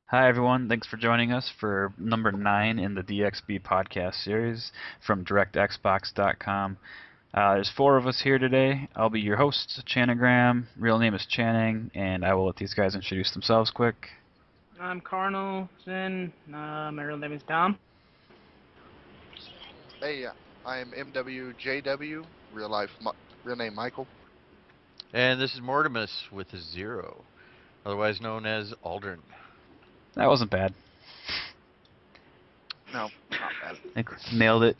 Hi, everyone. Thanks for joining us for number 9 in the DXB podcast series from DirectXbox.com. There's 4 of us here today. I'll be your host, Chanogram. Real name is Channing, and I will let these guys introduce themselves quick. I'm Carnal Sin. My real name is Tom. Hey, I am MWJW, real name Michael. And this is Mortimus with a 0, otherwise known as Aldrin. That wasn't bad. No, not bad. I think nailed it.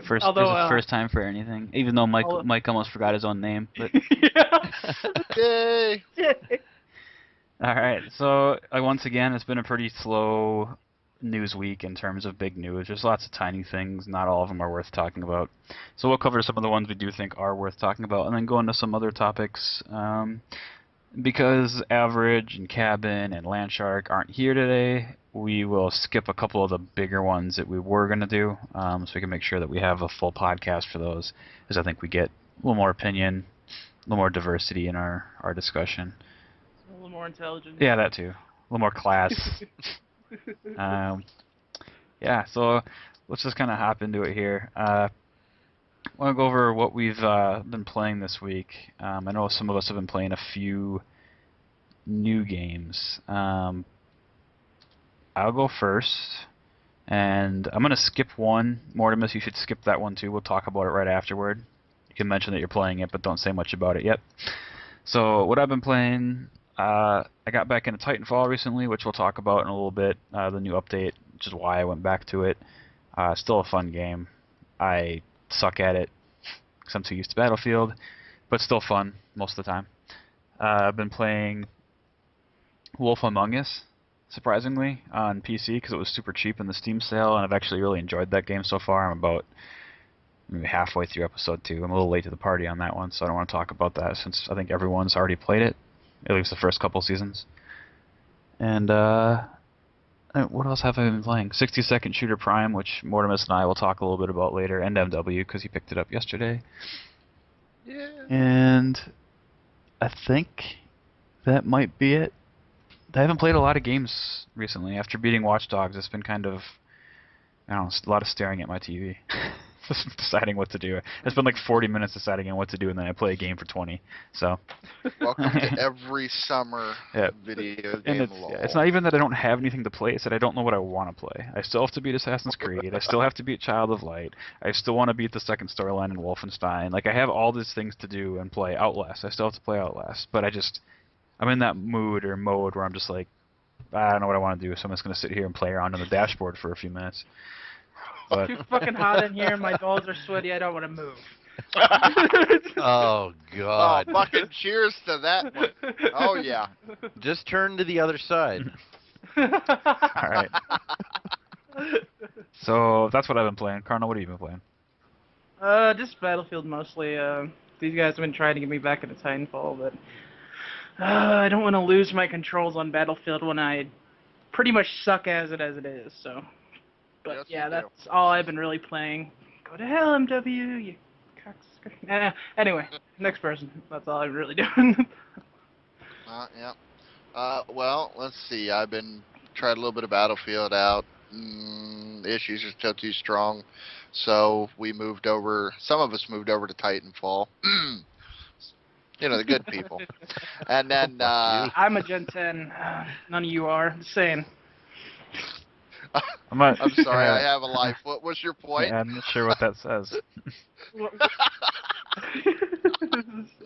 First time for anything. Even though Mike almost forgot his own name. But Yay! all right. So once again, it's been a pretty slow news week in terms of big news. There's lots of tiny things. Not all of them are worth talking about. So we'll cover some of the ones we do think are worth talking about, and then go into some other topics. Because Average and Cabin and Landshark aren't here today, we will skip a couple of the bigger ones that we were going to do, so we can make sure that we have a full podcast for those, because I think we get a little more opinion, a little more diversity in our discussion. A little more intelligent. Yeah, that too. A little more class. Yeah, so let's just kind of hop into it here. I want to go over what we've been playing this week. I know some of us have been playing a few new games. I'll go first, and I'm going to skip one. Mortimus, you should skip that one too. We'll talk about it right afterward. You can mention that you're playing it, but don't say much about it yet. So what I've been playing, I got back into Titanfall recently, which we'll talk about in a little bit, the new update, which is why I went back to it. Still a fun game. I suck at it because I'm too used to Battlefield, but still fun most of the time. I've been playing Wolf Among Us, surprisingly, on PC because it was super cheap in the Steam sale, and I've actually really enjoyed that game so far. I'm about maybe halfway through episode 2. I'm a little late to the party on that one, so I don't want to talk about that since I think everyone's already played it, at least the first couple seasons. And what else have I been playing? 60-Second Shooter Prime, which Mortimus and I will talk a little bit about later, and MW, because he picked it up yesterday. Yeah. And I think that might be it. I haven't played a lot of games recently. After beating Watch Dogs, it's been kind of, I don't know, a lot of staring at my TV. Just deciding what to do. It's been like 40 minutes deciding on what to do, and then I play a game for 20. So. Welcome to every summer video game. And it's not even that I don't have anything to play. It's that I don't know what I want to play. I still have to beat Assassin's Creed. I still have to beat Child of Light. I still want to beat the second storyline in Wolfenstein. Like, I have all these things to do and play. Outlast. I still have to play Outlast. But I'm in that mood or mode where I'm just like, I don't know what I want to do, so I'm just going to sit here and play around on the dashboard for a few minutes. But It's too fucking hot in here. My balls are sweaty. I don't want to move. Oh, God. Oh, fucking cheers to that one. Oh, yeah. Just turn to the other side. all right. So that's what I've been playing. Carnal, what have you been playing? Just Battlefield mostly. These guys have been trying to get me back into Titanfall, but I don't want to lose my controls on Battlefield when I pretty much suck as it is. So. But Yes, yeah, that's all I've been really playing. Go to hell, MW, you cocksucker. Anyway, next person. That's all I'm really doing. Yeah. Well, let's see. I've been trying a little bit of Battlefield out. The issues are still too strong, so we moved over. Some of us moved over to Titanfall. You know, the good people. And then I'm a Gen 10. None of you are. Just saying. I'm sorry, I have a life. What was your point? Yeah, I'm not sure what that says.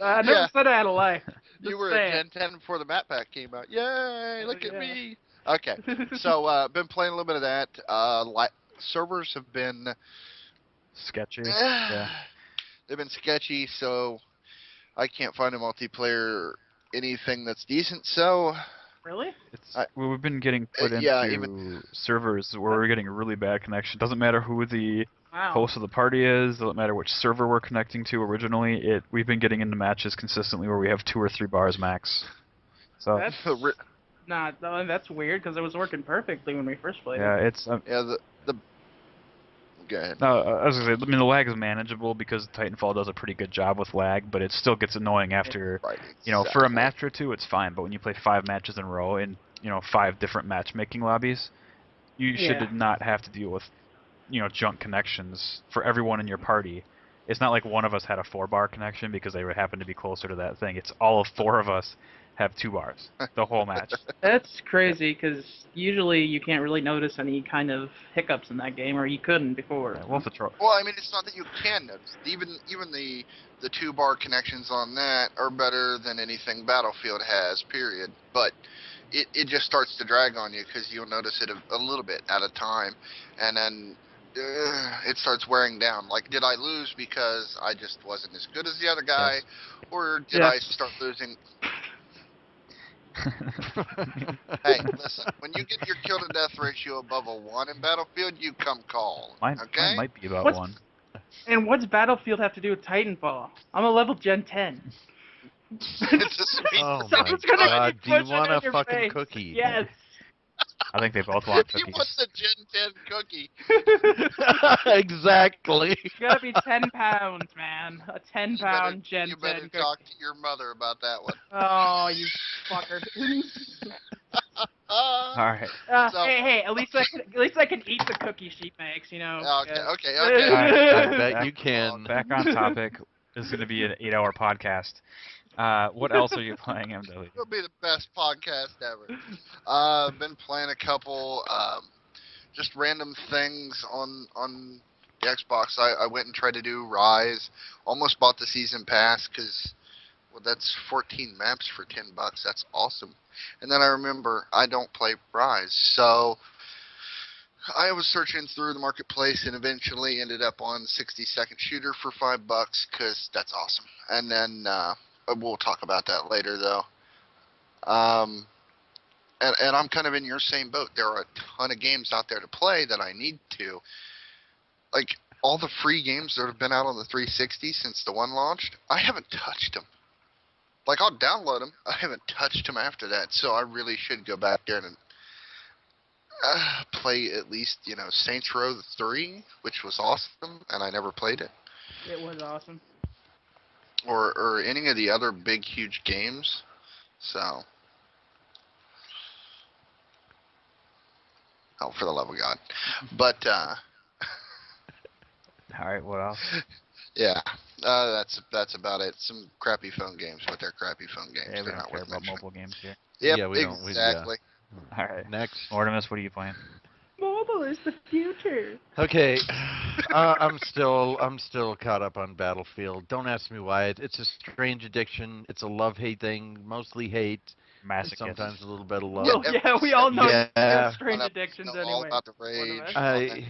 I never said I had a life. You were a Gen 10 before the map pack came out. Yay! Look at me. Okay, so been playing a little bit of that. Servers have been sketchy. Yeah. They've been sketchy, so I can't find a multiplayer anything that's decent. So. Really? We've been getting put into servers where we're getting a really bad connection. Doesn't matter who the host of the party is. Doesn't matter which server we're connecting to originally. We've been getting into matches consistently where we have 2 or 3 bars max. So that's weird because it was working perfectly when we first played. Yeah, it. it's the Go ahead. No, I was gonna say, I mean, the lag is manageable because Titanfall does a pretty good job with lag, but it still gets annoying after, Right, you know, for a match or two, it's fine, but when you play 5 matches in a row, and 5 different matchmaking lobbies, you Yeah. should not have to deal with junk connections for everyone in your party. It's not like one of us had a 4-bar connection because they would happen to be closer to that thing. It's all of 4 of us have 2 bars the whole match. That's crazy, because usually you can't really notice any kind of hiccups in that game, or you couldn't before. Yeah, Wolf of Troll. Well, I mean, it's not that you can notice. Even the 2-bar connections on that are better than anything Battlefield has. Period. But it just starts to drag on you because you'll notice it a little bit at a time, and then it starts wearing down. Like, did I lose because I just wasn't as good as the other guy, Yes. or did Yes. I start losing? Hey, listen. When you get your kill to death ratio above a 1 in Battlefield, you come call. Mine Okay. might be about What's- 1. And what's Battlefield have to do with Titanfall? I'm a level Gen 10. It's a sweet. Oh my Someone's gonna god, keep do you pushing want in a your fucking face. cookie? Yes. I think they both want He cookies. wants a Gen 10 cookie. Exactly. It's gotta be 10 pounds, man. A 10-pound Gen 10 You better cookie. talk to your mother about that one. Oh, you fucker. Alright. So- Hey, at least I can eat the cookie she makes, Okay. I bet Back- you can. Back on topic. This is going to be an 8-hour podcast. What else are you playing, MW? It'll be the best podcast ever. I've been playing a couple just random things on the Xbox. I went and tried to do Rise. Almost bought the season pass because, well, that's 14 maps for $10. That's awesome. And then I remember I don't play Rise, so I was searching through the marketplace and eventually ended up on 60-second shooter for $5 because that's awesome. And then we'll talk about that later, though. And I'm kind of in your same boat. There are a ton of games out there to play that I need to. Like, all the free games that have been out on the 360 since the one launched, I haven't touched them. Like, I'll download them. I haven't touched them after that, so I really should go back there and play at least, Saints Row 3, which was awesome, and I never played it. It was awesome. Or any of the other big, huge games. So, oh, for the love of God. But, Alright, what else? yeah, that's about it. Some crappy phone games, but they're crappy phone games. Yeah, we They're don't not care worth about mentioning. mobile games here. Yep, Yeah, we don't. exactly. Alright. Next. Mortimus, what are you playing? Mobile is the future. Okay, I'm still caught up on Battlefield. Don't ask me why. It's a strange addiction. It's a love-hate thing, mostly hate. Masochist. Sometimes a little bit of love. Well, yeah, we all know Yeah. strange addictions All anyway. about the rage. Mortimer.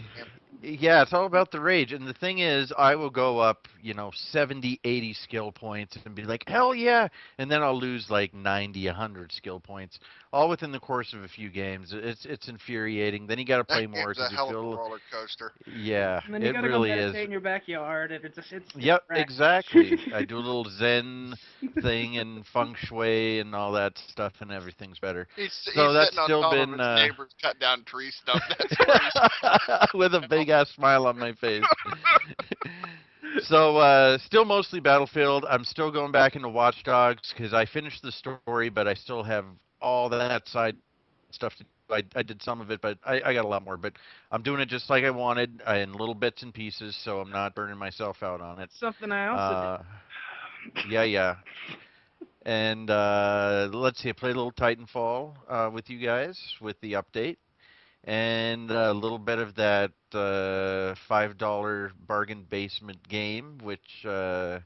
Yeah, it's all about the rage. And the thing is, I will go up, 70, 80 skill points and be like, hell yeah. And then I'll lose like 90, 100 skill points, all within the course of a few games. It's infuriating. Then you got to play more It's a because you hell of a feel. roller coaster. Yeah, And then you it gotta really go is. meditate in your backyard, and it's Yep, wreck. exactly. I do a little Zen thing and feng shui and all that stuff, and everything's better. He's So that's sitting on still top been, of his neighbors cut down tree stump. That's where With a big ass smile on my face. So still mostly Battlefield. I'm still going back into Watch Dogs because I finished the story, but I still have all that side stuff to do. I did some of it, but I got a lot more. But I'm doing it just like I wanted in little bits and pieces, so I'm not burning myself out on it. Something I also Yeah. And let's see, I played a little Titanfall with you guys with the update. And a little bit of that $5 bargain basement game, which we'll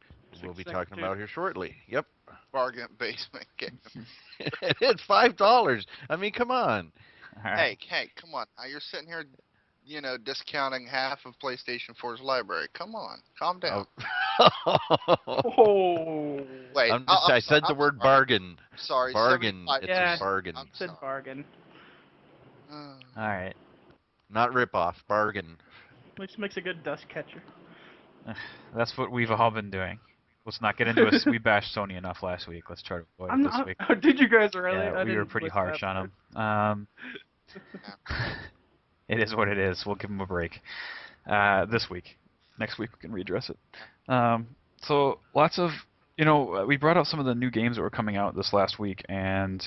be talking about here shortly. Yep. bargain basement game. It's $5. I mean, come on. Alright. Hey, come on. Now you're sitting here, discounting half of PlayStation 4's library. Come on, calm down. Oh. Wait, I said the word bargain. Sorry, Bargain. 75. It's Yeah. a bargain. I'm Said sorry. bargain. Alright. Not rip-off. Bargain. Which makes a good dust catcher. That's what we've all been doing. Let's not get into it. We bashed Sony enough last week. Let's try to avoid I'm it this not. week. Did you guys really? Yeah, I we were didn't pretty listen harsh that on part. him. It is what it is. We'll give him a break this week. Next week we can redress it. So lots of, we brought out some of the new games that were coming out this last week, and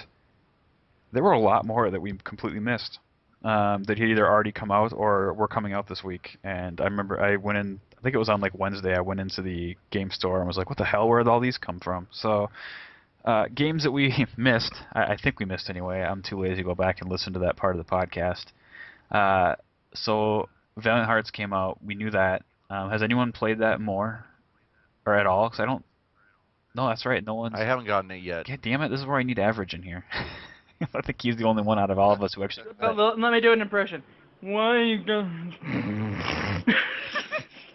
there were a lot more that we completely missed. That had either already come out or were coming out this week. And I remember I went in, I think it was on like Wednesday, I went into the game store and was like, what the hell, where did all these come from? So, games that we missed, I think we missed anyway. I'm too lazy to go back and listen to that part of the podcast. So, Valiant Hearts came out, we knew that. Has anyone played that more? Or at all? Because I don't. No, that's right, no one's. I haven't gotten it yet. God damn it, this is where I need average in here. I think he's the only one out of all of us who actually. Let me do an impression. Why you going?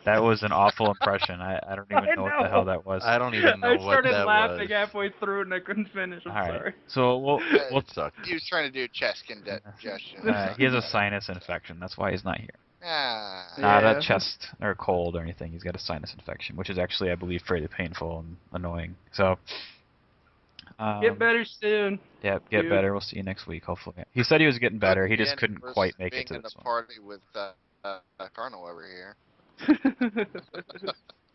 That was an awful impression. I don't even know what the hell that was. I don't even know I what started that laughing was. halfway through and I couldn't finish. I'm All right. sorry. So we'll It sucked. He was trying to do chest congestion. he has a sinus infection. That's why he's not here. Ah. Not Yeah. a chest or cold or anything. He's got a sinus infection, which is actually, I believe, fairly painful and annoying. So. Get better soon. Yeah, get dude. better. We'll see you next week, hopefully. He said he was getting better. He just couldn't Versus quite make being it to in this the one. party with Carnal over here.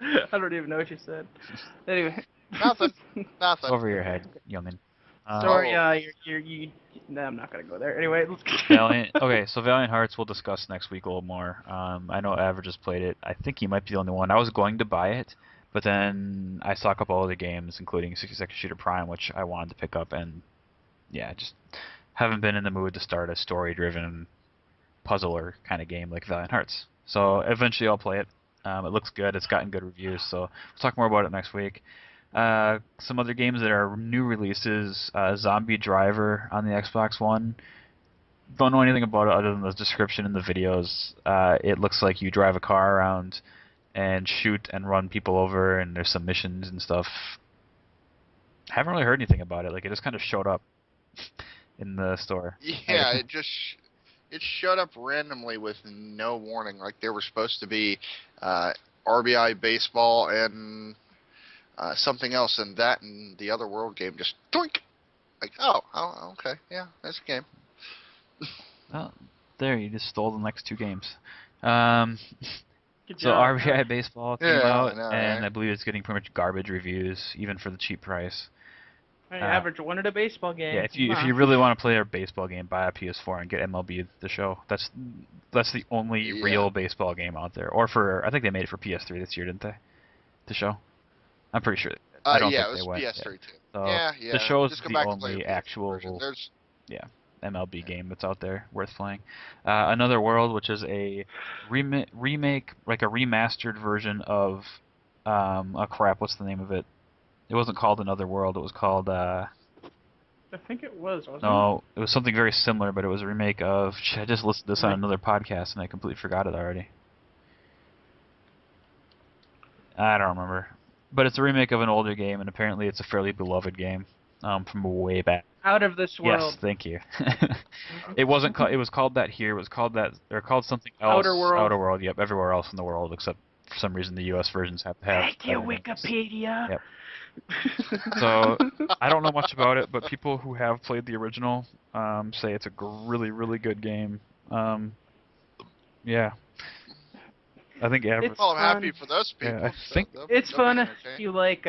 I don't even know what you said. Anyway. Nothing. Nothing. Over your head, youngin. Sorry, you. No, I'm not gonna go there. Anyway, let's. Valiant. Okay, so Valiant Hearts we'll discuss next week a little more. I know Average has played it. I think he might be the only one. I was going to buy it, but then I saw a couple other games, including 60-Second Shooter Prime, which I wanted to pick up, and yeah, just haven't been in the mood to start a story-driven puzzler kind of game like Valiant Hearts. So eventually I'll play it. It looks good. It's gotten good reviews, so we'll talk more about it next week. Some other games that are new releases, Zombie Driver on the Xbox One. Don't know anything about it other than the description in the videos. It looks like you drive a car around and shoot and run people over, and there's some missions and stuff. Haven't really heard anything about it. Like, it just kind of showed up in the store. Yeah, it showed up randomly with no warning. Like there were supposed to be RBI baseball and something else, and that and the other world game just doink. Like, oh, okay, yeah, that's a game. Oh, there, you just stole the next two games. Good So job. RBI Baseball came Yeah, out, I know, and right? I believe it's getting pretty much garbage reviews, even for the cheap price. Hey, Average wanted a baseball game. Yeah, if you really want to play a baseball game, buy a PS4 and get MLB The Show. That's the only Yeah. real baseball game out there. Or for, I think they made it for PS3 this year, didn't they? The Show. I'm pretty sure. I don't Yeah, think it they was went. PS3 too. So Yeah. The Show's Just go the back and play only the PS3 actual version. There's MLB game that's out there worth playing. Another World, which is a remake, like a remastered version of, what's the name of it? It wasn't called Another World. It was called. I think it wasn't No, it was something very similar, but it was a remake of. I just listened to this on Right. another podcast and I completely forgot it already. I don't remember, but it's a remake of an older game, and apparently it's a fairly beloved game from way back. Out of this world. Yes, thank you. It wasn't. It was called that here. It was called that. Or called something else. Outer World. Outer World. Yep. Everywhere else in the world, except for some reason the U.S. versions have to have. Thank you, better names. Wikipedia. Yep. So I don't know much about it, but people who have played the original say it's a really, really good game. Yeah. I think average. It's well, I'm happy fun. for those people. Yeah, I think- It's they'll be fun if entertained. you like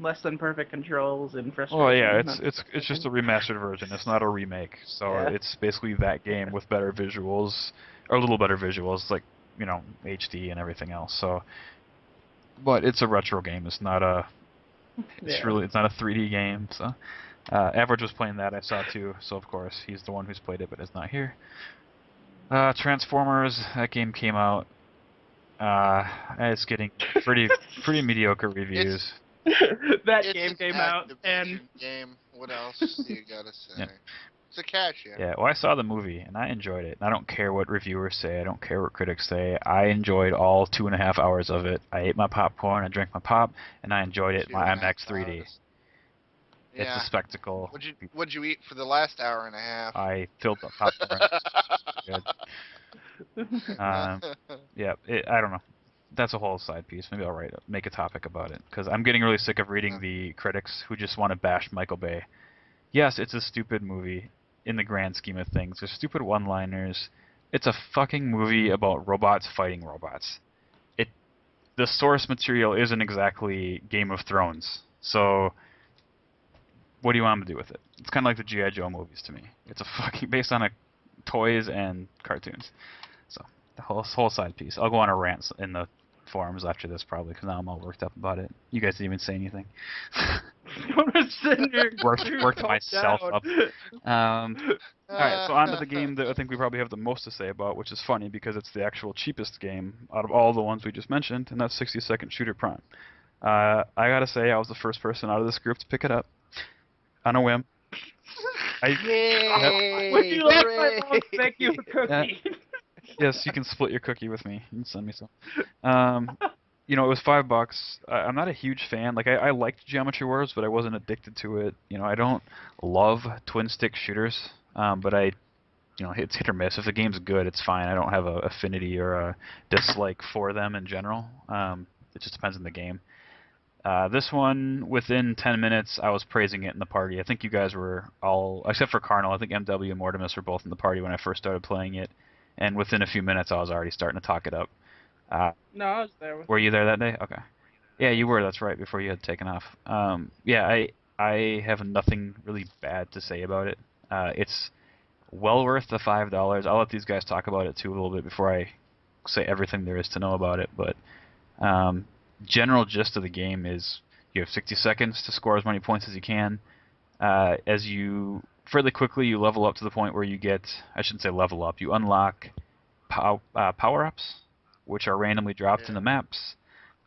less than perfect controls and frustration. Well, yeah, Not- it's just a remastered version. It's not a remake. So Yeah. it's basically that game with better visuals, or a little better visuals, like, you know, HD and everything else. So, but it's a retro game. It's not a. It's Yeah. really. It's not a 3D game. So, Average was playing that. I saw too. So of course he's the one who's played it, but is not here. Transformers. That game came out. It's getting pretty mediocre reviews. that It's game an came out and Activision game. What else do you gotta say? Yeah. It's a cash in. Yeah, well, I saw the movie, and I enjoyed it. I don't care what reviewers say. I don't care what critics say. I enjoyed all 2.5 hours of it. I ate my popcorn, I drank my pop, and I enjoyed it in my 2.5 IMAX 3D. hours. It's Yeah. a spectacle. What'd you eat for the last hour and a half? I filled the popcorn. Good. Yeah, I don't know. That's a whole side piece. Maybe I'll make a topic about it, because I'm getting really sick of reading the critics who just want to bash Michael Bay. Yes, it's a stupid movie in the grand scheme of things. There's stupid one-liners. It's a fucking movie about robots fighting robots. The source material isn't exactly Game of Thrones, so what do you want them to do with it? It's kind of like the G.I. Joe movies to me. It's a fucking based on toys and cartoons. So the whole side piece. I'll go on a rant in the forums after this probably because now I'm all worked up about it. You guys didn't even say anything. I'm just sitting here worked myself down. up. All right, so on to the game that I think we probably have the most to say about, which is funny because it's the actual cheapest game out of all the ones we just mentioned, and that's 60-second Shooter Prime. I gotta say, I was the first person out of this group to pick it up on a whim. Yay! Would you like my Hooray! mom to make you a cookie? Yes, you can split your cookie with me. You can send me some. You know, it was $5. I'm not a huge fan. Like, I liked Geometry Wars, but I wasn't addicted to it. You know, I don't love twin-stick shooters, but it's hit or miss. If the game's good, it's fine. I don't have a affinity or a dislike for them in general. It just depends on the game. This one, within 10 minutes, I was praising it in the party. I think you guys were all, except for Carnal, I think MW and Mortimus were both in the party when I first started playing it. And within a few minutes, I was already starting to talk it up. No, I was there with Were you there that day? Okay. Yeah, you were. That's right. Before you had taken off. Yeah, I have nothing really bad to say about it. It's well worth the $5. I'll let these guys talk about it too a little bit before I say everything there is to know about it. But general gist of the game is you have 60 seconds to score as many points as you can. As you fairly quickly you level up to the point where you get, I shouldn't say level up, you unlock power-ups, which are randomly dropped in the maps.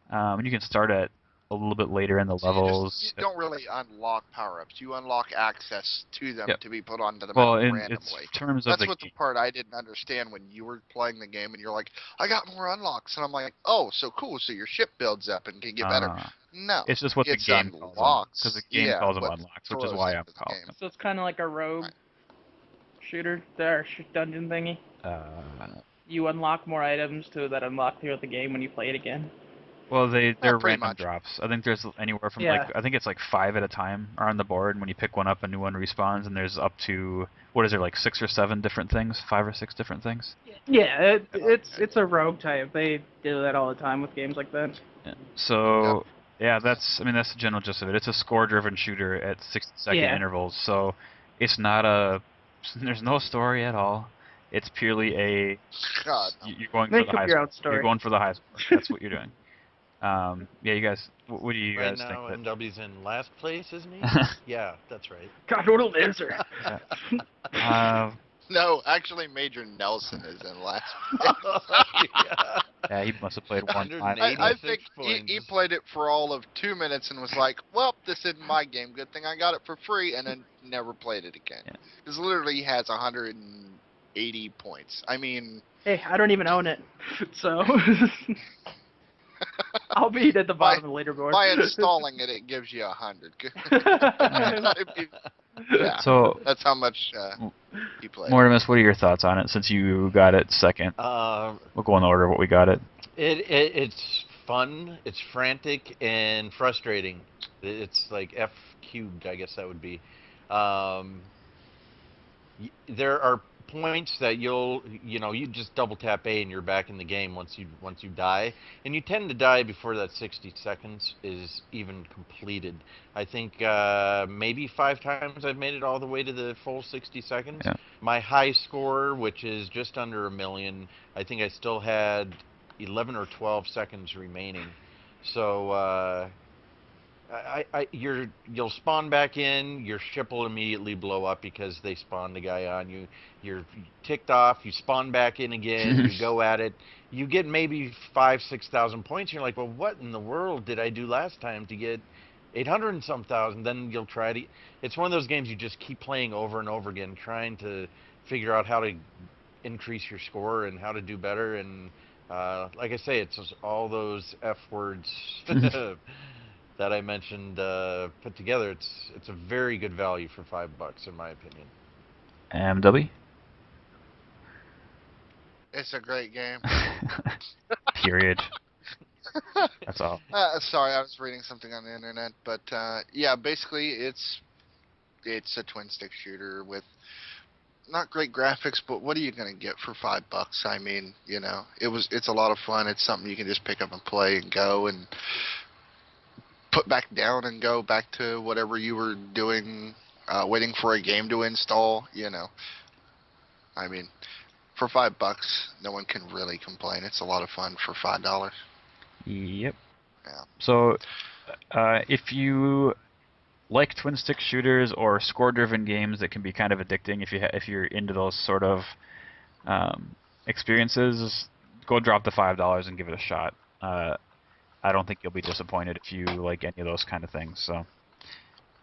And you can start at a little bit later in the levels. You don't really unlock power-ups. You unlock access to them to be put onto the well, map in randomly. Terms of That's what the part I didn't understand when you were playing the game and you're like, I got more unlocks. And I'm like, oh, so cool. So your ship builds up and can get better. No. It's just what the game calls them. Because the game calls them unlocks, which is why I'm calling them. So it's kind of like a rogue shooter, there, dungeon thingy. You unlock more items that unlock throughout the game when you play it again. Well, they're random much. drops. I think there's anywhere from I think it's like 5 at a time are on the board, and when you pick one up, a new one respawns, and there's up to, what is there, like 6 or 7 different things? 5 or 6 different things? Yeah, it's a rogue type. They do that all the time with games like that. Yeah. So, yeah, that's the general gist of it. It's a score-driven shooter at 60-second intervals, so it's not there's no story at all. It's purely you're going for the high score. You're going for the high score. That's what you're doing. Yeah, you guys, what do you guys think? Right now, MW's in last place, isn't he? Yeah, that's right. God, what an answer. No, actually, Major Nelson is in last Yeah, he must have played one time. I think he played it for all of 2 minutes and was like, well, this isn't my game. Good thing I got it for free, and then never played it again. Because literally he has 180 points. I mean... Hey, I don't even own it, so... I'll be at the bottom of the leaderboard. By installing it, it gives you 100. Yeah, so that's how much you play. Mortimus, what are your thoughts on it since you got it second? We'll go in the order of what we got it. It's fun, it's frantic, and frustrating. It's like F cubed, I guess that would be. There are points that you just double tap A and you're back in the game once you die, and you tend to die before that 60 seconds is even completed. I think maybe 5 times I've made it all the way to the full 60 seconds. Yeah. My high score, which is just under 1 million, I think I still had 11 or 12 seconds remaining. So you'll spawn back in, your ship will immediately blow up because they spawned the guy on you. You're ticked off, you spawn back in again, you go at it. You get maybe 5,000-6,000 points, and you're like, well, what in the world did I do last time to get 800 and some thousand? Then you'll try to... It's one of those games you just keep playing over and over again, trying to figure out how to increase your score and how to do better. And like I say, it's just all those F words that I mentioned put together. It's a very good value for $5, in my opinion. MW? It's a great game. Period. That's all. Sorry, I was reading something on the internet, but yeah, basically it's a twin-stick shooter with not great graphics, but what are you gonna get for $5? I mean, it's a lot of fun. It's something you can just pick up and play and go and put back down and go back to whatever you were doing, waiting for a game to install. I mean, for $5, no one can really complain. It's a lot of fun for $5. Yep. Yeah. So, if you like twin stick shooters or score-driven games that can be kind of addicting, if you're into those sort of experiences, go drop the $5 and give it a shot. I don't think you'll be disappointed if you like any of those kind of things. So,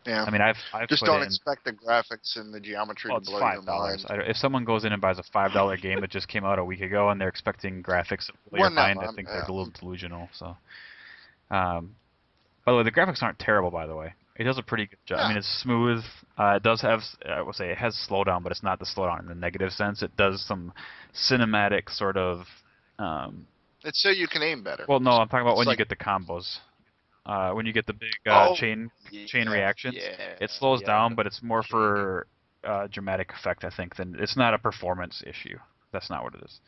Yeah. I mean, I've Just put don't in. expect the graphics and the geometry Well, to it's blow your $5. mind. If someone goes in and buys a $5 game that just came out a week ago and they're expecting graphics to blow your mind, I think they're a little delusional. So, by the way, the graphics aren't terrible. By the way, it does a pretty good job. I mean, it's smooth. It does have, I will say, it has slowdown, but it's not the slowdown in the negative sense. It does some cinematic sort of. It's so you can aim better. Well, no, I'm talking about It's when you like- get the combos. When you get the big chain yeah, reactions, yeah, it slows yeah. down, but it's more for dramatic effect, I think. Than it's not a performance issue. That's not what it is.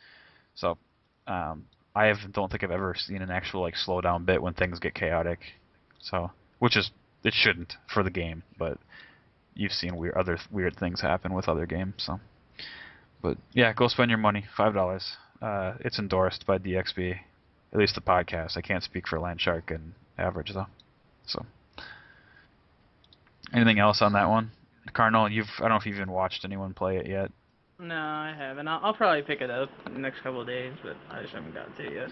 So, don't think I've ever seen an actual like slow down bit when things get chaotic. So, it shouldn't for the game, but you've seen other weird things happen with other games. So, but yeah, go spend your money, $5. It's endorsed by DXB, at least the podcast. I can't speak for Landshark and Average though. So, anything else on that one, Carnal? I don't know if you've even watched anyone play it yet. No, I haven't. I'll probably pick it up in the next couple of days, but I just haven't gotten to it yet.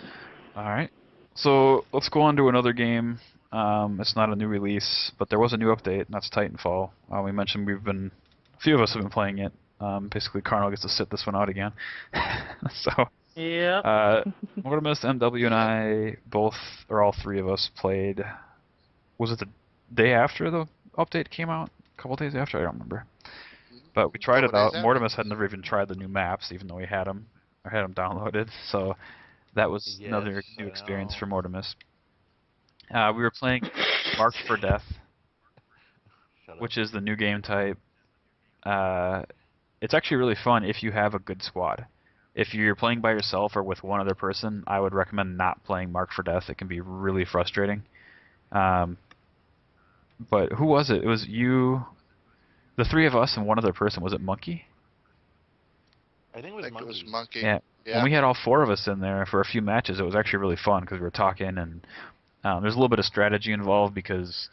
All right. So let's go on to another game. It's not a new release, but there was a new update, and that's Titanfall. We mentioned a few of us have been playing it. Basically, Carnal gets to sit this one out again. So, Yep. Mortimus, MW, and I all three of us played. Was it the day after the update came out? A couple days after? I don't remember. But we tried it Couple out. days Mortimus had never even tried the new maps, even though we had them downloaded. So that was another Yes, new I experience know. for Mortimus. We were playing Marked for Death, Shut up. which is the new game type. It's actually really fun if you have a good squad. If you're playing by yourself or with one other person, I would recommend not playing Marked for Death. It can be really frustrating. But who was it? It was you, the three of us, and one other person. Was it Monkey? I think it I was think it was monkeys. Monkey. Yeah. Yeah. When we had all four of us in there for a few matches, it was actually really fun because we were talking, and there's a little bit of strategy involved because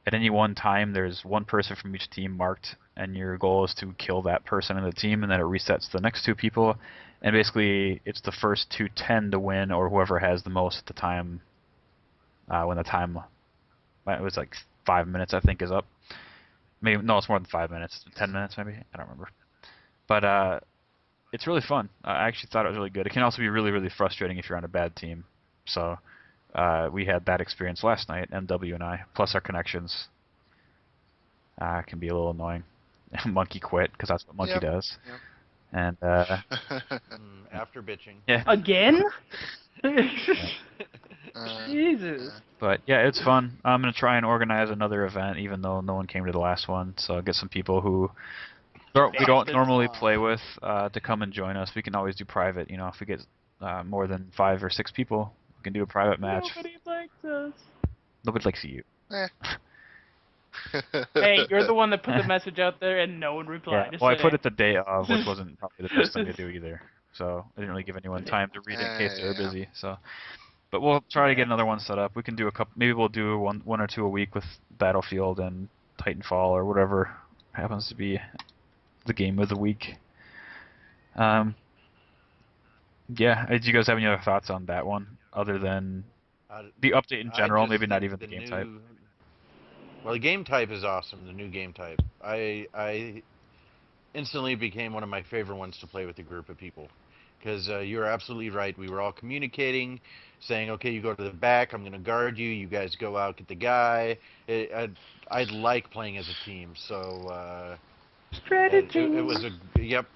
at any one time there's one person from each team marked, and your goal is to kill that person in the team, and then it resets the next two people, and basically it's the first to 10 to win, or whoever has the most at the time. When the time, it was like 5 minutes, I think, is up. Maybe no, it's more than 5 minutes. 10 minutes, maybe. I don't remember. But it's really fun. I actually thought it was really good. It can also be really, really frustrating if you're on a bad team. So we had that experience last night, MW and I, plus our connections. Can be a little annoying. Monkey quit, because that's what Monkey Yep. does. Yep. And, After bitching. yeah. Again? Uh, Jesus. But, yeah, it's fun. I'm going to try and organize another event, even though no one came to the last one. So I'll get some people who we don't normally play with to come and join us. We can always do private. If we get more than 5 or 6 people, we can do a private match. Nobody likes us. Nobody likes you. eh. Hey, you're the one that put the message out there and no one replied. Yeah. Just Well, I put saying. it the day of, which wasn't probably the best thing to do either. So I didn't really give anyone time to read it in case they were Yeah. busy. So, but we'll try to get another one set up. We can do a couple. Maybe we'll do one or two a week with Battlefield and Titanfall or whatever happens to be the game of the week. Yeah. Did you guys have any other thoughts on that one other than the update in I general? just Maybe not think even the game type. Well, the game type is awesome. The new game type. I instantly became one of my favorite ones to play with a group of people, because you're absolutely right. We were all communicating, saying, "Okay, you go to the back. I'm going to guard you. You guys go out, get the guy." I like playing as a team. So Strategy. it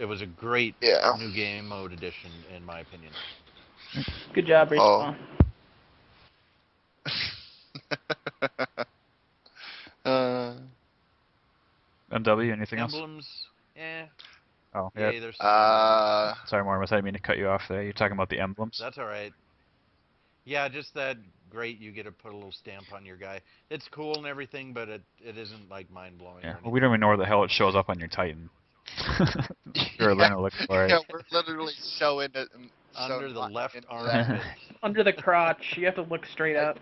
was a great Yeah. new game mode addition, in my opinion. Good job, Respawn. MW, anything else? Emblems, Oh, yeah, yeah. there's. Sorry, Mortimus, I didn't mean to cut you off there. You're talking about the emblems? That's all right. Yeah, just that great. You get to put a little stamp on your guy. It's cool and everything, but it isn't like mind blowing Yeah. or Well, anything. we don't even know where the hell it shows up on your Titan. You're Yeah, learning to look for yeah, it. we're literally so into so Under the not left into that. armpit. Under the crotch, you have to look straight Like, up.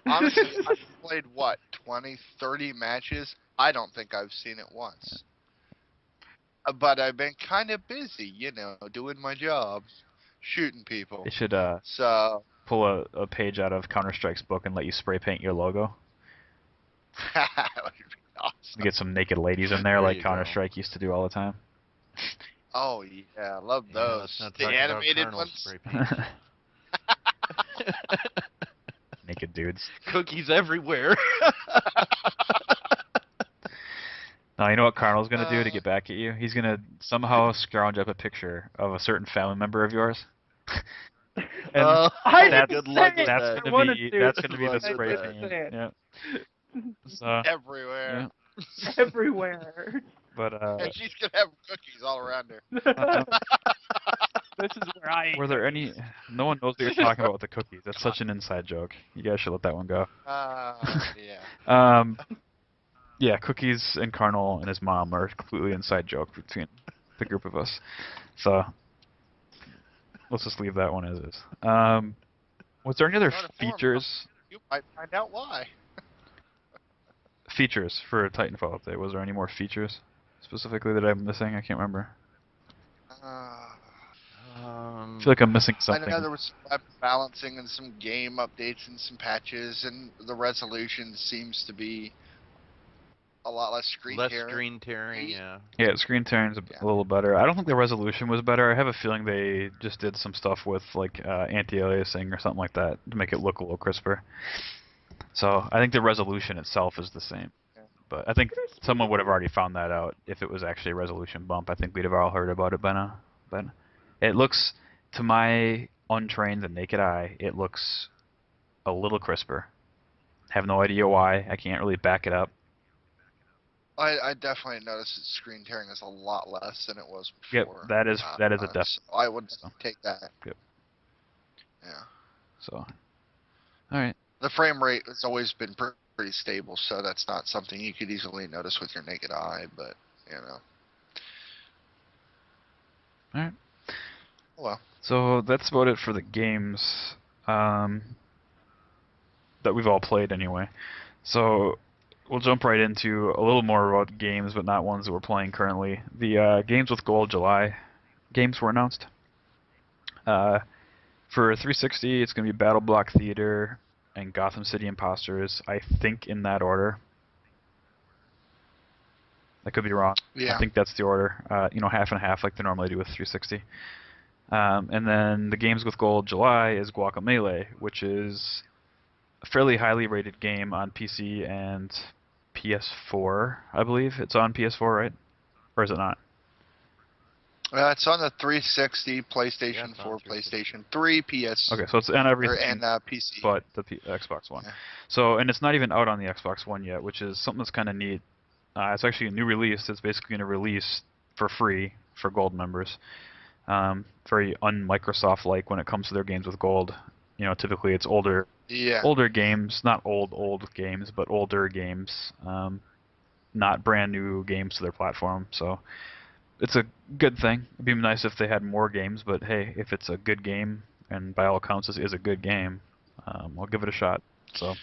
honestly, I've played what 20, 30 matches. I don't think I've seen it once. But I've been kind of busy, doing my job, shooting people. They should So pull a page out of Counter-Strike's book and let you spray paint your logo. that would be awesome. Get some naked ladies in there There like you go. Counter-Strike used to do all the time. Oh yeah, I love Yeah, those. let's not The talk about animated Colonel ones. spray paint. Naked dudes. Cookies everywhere. Now, you know what Carnal's going to do to Uh, get back at you? He's going to somehow scrounge up a picture of a certain family member of yours. And I that's, didn't good luck say with it. that's that. I going to wanted be to. that's going to be the Good luck spray with paint. that. Yeah. So, everywhere. yeah. Everywhere. But And she's gonna have cookies all around her. This is where I eat were there cookies. any? No one knows what you're talking about with the cookies. That's such an inside joke. You guys should let that one go. Yeah. Yeah, Cookies and Carnal and his mom are a completely inside joke between the group of us. So let's just leave that one as is. Was there any other Not a forum, features You might find out why. features for a Titanfall update? Was there any more features specifically that I'm missing? I can't remember. I feel like I'm missing I something. know there was some web balancing and some game updates and some patches, and the resolution seems to be a lot less screen Less tearing. screen tearing, yeah. Yeah, screen tearing's a little better. I don't think the resolution was better. I have a feeling they just did some stuff with like anti-aliasing or something like that to make it look a little crisper. So I think the resolution itself is the same. Yeah. But I think someone would have already found that out if it was actually a resolution bump. I think we'd have all heard about it by now. But it looks, to my untrained and naked eye, it looks a little crisper. Have no idea why. I can't really back it up. I definitely noticed that screen tearing is a lot less than it was Yep, before. that is a definite. So I would take that. Yep. Yeah. So, all right. The frame rate has always been pretty stable, so that's not something you could easily notice with your naked eye, but, All right. Well. So that's about it for the games that we've all played anyway. So we'll jump right into a little more about games, but not ones that we're playing currently. The Games with Gold July games were announced. For 360, it's going to be Battle Block Theater and Gotham City Imposters, I think in that order. I could be wrong. Yeah. I think that's the order. Half and half like they normally do with 360. And then the Games with Gold July is Guacamelee, which is a fairly highly rated game on PC and PS4, I believe. It's on PS4, right? Or is it not? It's on the 360, Yeah, PlayStation it's on 4, 360. PlayStation 3, PS, Okay, so it's on everything and PC. but the Xbox One. Yeah. So, and it's not even out on the Xbox One yet, which is something that's kind of neat. It's actually a new release. It's basically going to release for free for Gold members. Very un-Microsoft-like when it comes to their games with Gold. Typically it's older games, not old games, but older games, not brand new games to their platform. So it's a good thing. It'd be nice if they had more games, but hey, if it's a good game, and by all accounts this is a good game, I'll give it a shot. So.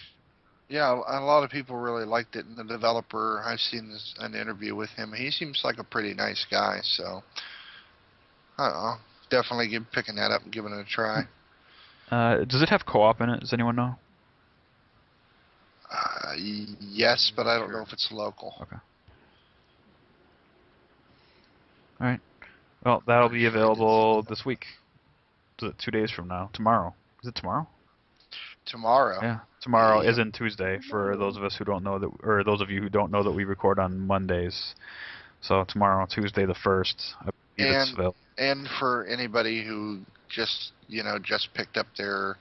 Yeah, a lot of people really liked it, and the developer, I've seen an interview with him. He seems like a pretty nice guy, so I don't know. Definitely picking that up and giving it a try. Does it have co-op in it? Does anyone know? Yes, but I don't know if it's local. Okay. All right. Well, that'll be available this week. 2 days from now. Tomorrow. Is it tomorrow? Tomorrow. Yeah. Tomorrow Yep. isn't Tuesday for those of us who don't know that, or those of you who don't know that we record on Mondays. So tomorrow, Tuesday the 1st, I believe it's available. And for anybody who just picked up their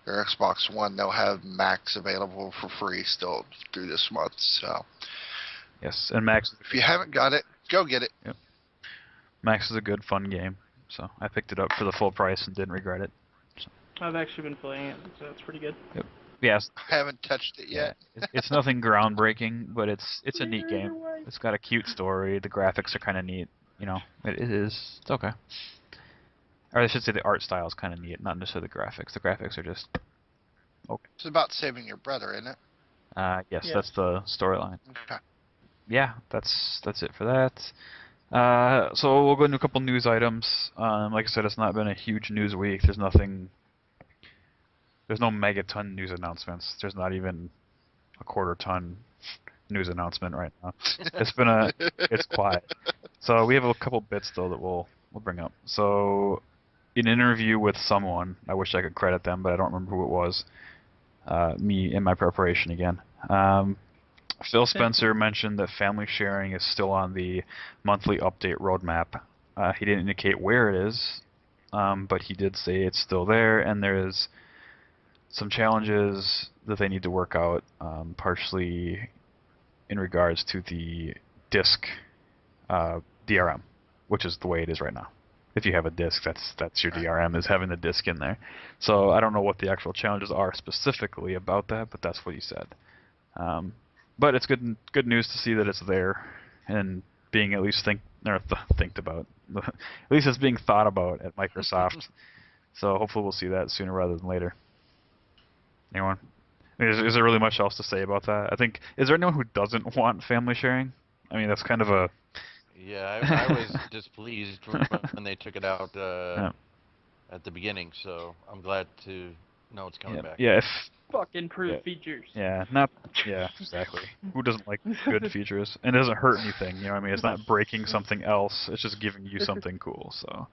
Xbox One, they'll have Max available for free still through this month. So Yes, and Max. if you haven't got it, go get it. Yep. Max is a good, fun game. So I picked it up for the full price and didn't regret it. So. I've actually been playing it, so it's pretty good. Yes, I haven't touched it yeah. yet. It's nothing groundbreaking, but it's a neat game. It's got a cute story. The graphics are kind of neat. You know, it is. It's okay. Or I should say the art style is kind of neat, not necessarily the graphics. The graphics are just okay. It's about saving your brother, isn't it? Yes, Yeah. that's the storyline. Okay. Yeah, that's it for that. So we'll go into a couple news items. Like I said, it's not been a huge news week. There's no megaton news announcements. There's not even a quarter ton news announcement right now. It's quiet. So we have a couple bits though that we'll bring up. So in an interview with someone, I wish I could credit them, but I don't remember who it was. Me in my preparation again. Phil Spencer mentioned that family sharing is still on the monthly update roadmap. He didn't indicate where it is, but he did say it's still there, and there's some challenges that they need to work out, partially in regards to the disk DRM, which is the way it is right now. If you have a disk, that's your DRM, is having the disk in there. So I don't know what the actual challenges are specifically about that, but that's what he said. But it's good news to see that it's there and being at least think about. At least it's being thought about at Microsoft. So hopefully we'll see that sooner rather than later. Anyone? Is there really much else to say about that? I think, is there anyone who doesn't want family sharing? I mean, that's kind of a... Yeah, I was displeased when they took it out Yeah. at the beginning, so I'm glad to know it's coming back. Yeah, Fuck improved Yeah. features. Yeah, exactly. Who doesn't like good features? And it doesn't hurt anything, you know what I mean? It's not breaking something else, it's just giving you something cool, so...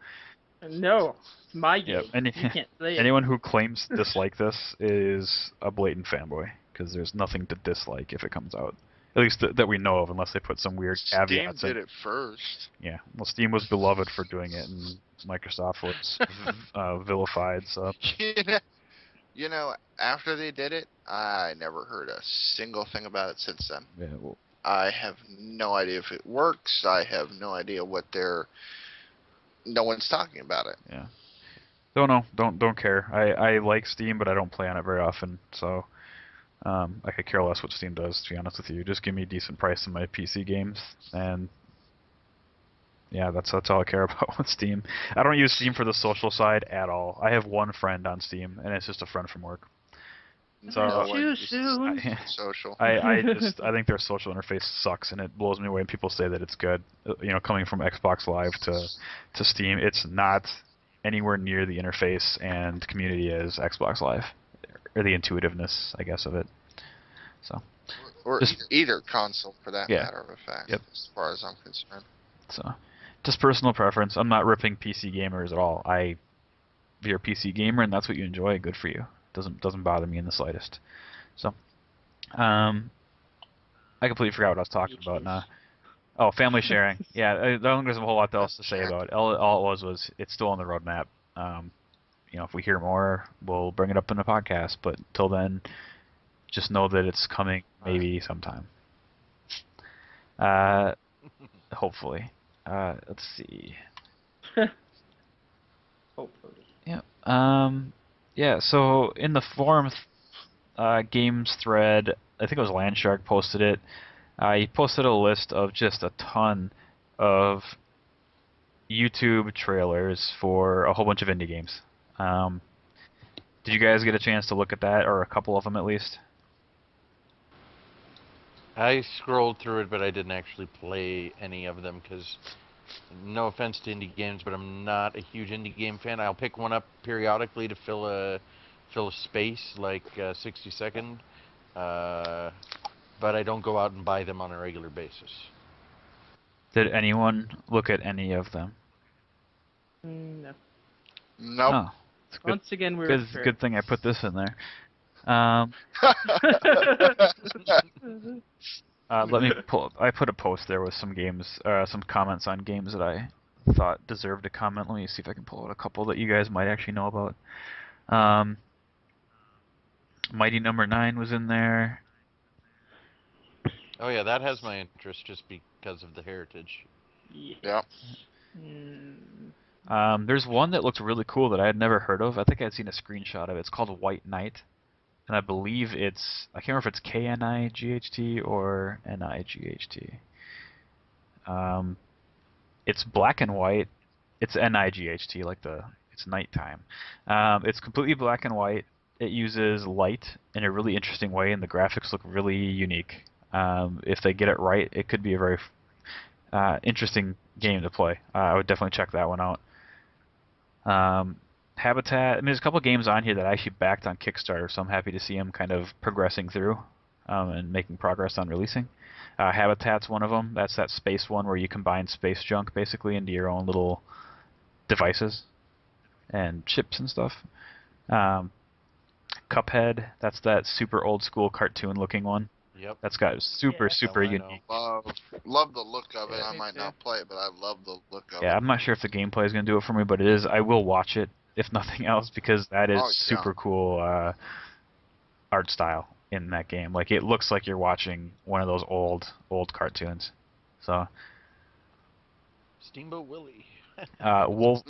No, it's my game. Yeah, You can't say it. anyone who claims to dislike this is a blatant fanboy, because there's nothing to dislike if it comes out. At least that we know of, unless they put some weird Steam caveats in. did it first. Yeah, well, Steam was beloved for doing it, and Microsoft was vilified, so... You know, after they did it, I never heard a single thing about it since then. Yeah, well, I have no idea if it works. I have no idea what they're... No one's talking about it. yeah. Don't know. Don't care. I like Steam, but I don't play on it very often, so I could care less what Steam does, to be honest with you. Just give me a decent price in my PC games, and yeah, that's all I care about with Steam. I don't use Steam for the social side at all. I have one friend on Steam, and it's just a friend from work. So No one Too uses soon. social. I think their social interface sucks, and it blows me away when people say that it's good. You know, coming from Xbox Live to Steam, it's not anywhere near the interface and community as Xbox Live, or the intuitiveness, I guess, of it. So, Or Just- either console, for that Yeah. matter of fact, Yep. as far as I'm concerned. just personal preference. I'm not ripping PC gamers at all. If you're a PC gamer and that's what you enjoy, good for you. Doesn't bother me in the slightest. So, I completely forgot what I was talking about now. Oh, family sharing. Yeah, I don't think there's a whole lot else to say about it. All it was it's still on the roadmap. You know, if we hear more, we'll bring it up in a podcast. But until then, just know that it's coming maybe sometime. Hopefully. Let's see. Hopefully. Yeah. Yeah. So in the forum games thread, I think it was Landshark posted it. He posted a list of just a ton of YouTube trailers for a whole bunch of indie games. Did you guys get a chance to look at that, or a couple of them at least? I scrolled through it, but I didn't actually play any of them because, no offense to indie games, but I'm not a huge indie game fan. I'll pick one up periodically to fill a space, like 60 Second, but I don't go out and buy them on a regular basis. Did anyone look at any of them? No. Nope. Oh, it's good. Once again, we're Good thing I put this in there. Let me pull. I put a post there with some games, some comments on games that I thought deserved a comment. Let me see if I can pull out a couple that you guys might actually know about. Mighty Number 9 was in there. Oh yeah, that has my interest just because of the heritage. Yeah. Yep. There's one that looked really cool that I had never heard of. I think I'd seen a screenshot of it. It's called White Knight, and I believe I can't remember if it's Knight or Night. It's black and white. It's Night, it's nighttime. It's completely black and white. It uses light in a really interesting way, and the graphics look really unique. If they get it right, it could be a very interesting game to play. I would definitely check that one out. Habitat. I mean, there's a couple games on here that I actually backed on Kickstarter, so I'm happy to see them kind of progressing through and making progress on releasing. Habitat's one of them. That's that space one where you combine space junk basically into your own little devices and chips and stuff. Cuphead. That's that super old school cartoon looking one. Yep. That's got super that one I know. unique. Love the look of it. Yeah, I me might too. not play it, but I love the look of Yeah, it. I'm not sure if the gameplay is going to do it for me, but it is. I will watch it if nothing else because that is Oh, yeah. super cool art style in that game. Like it looks like you're watching one of those old cartoons. So, Steamboat Willie. Wolf.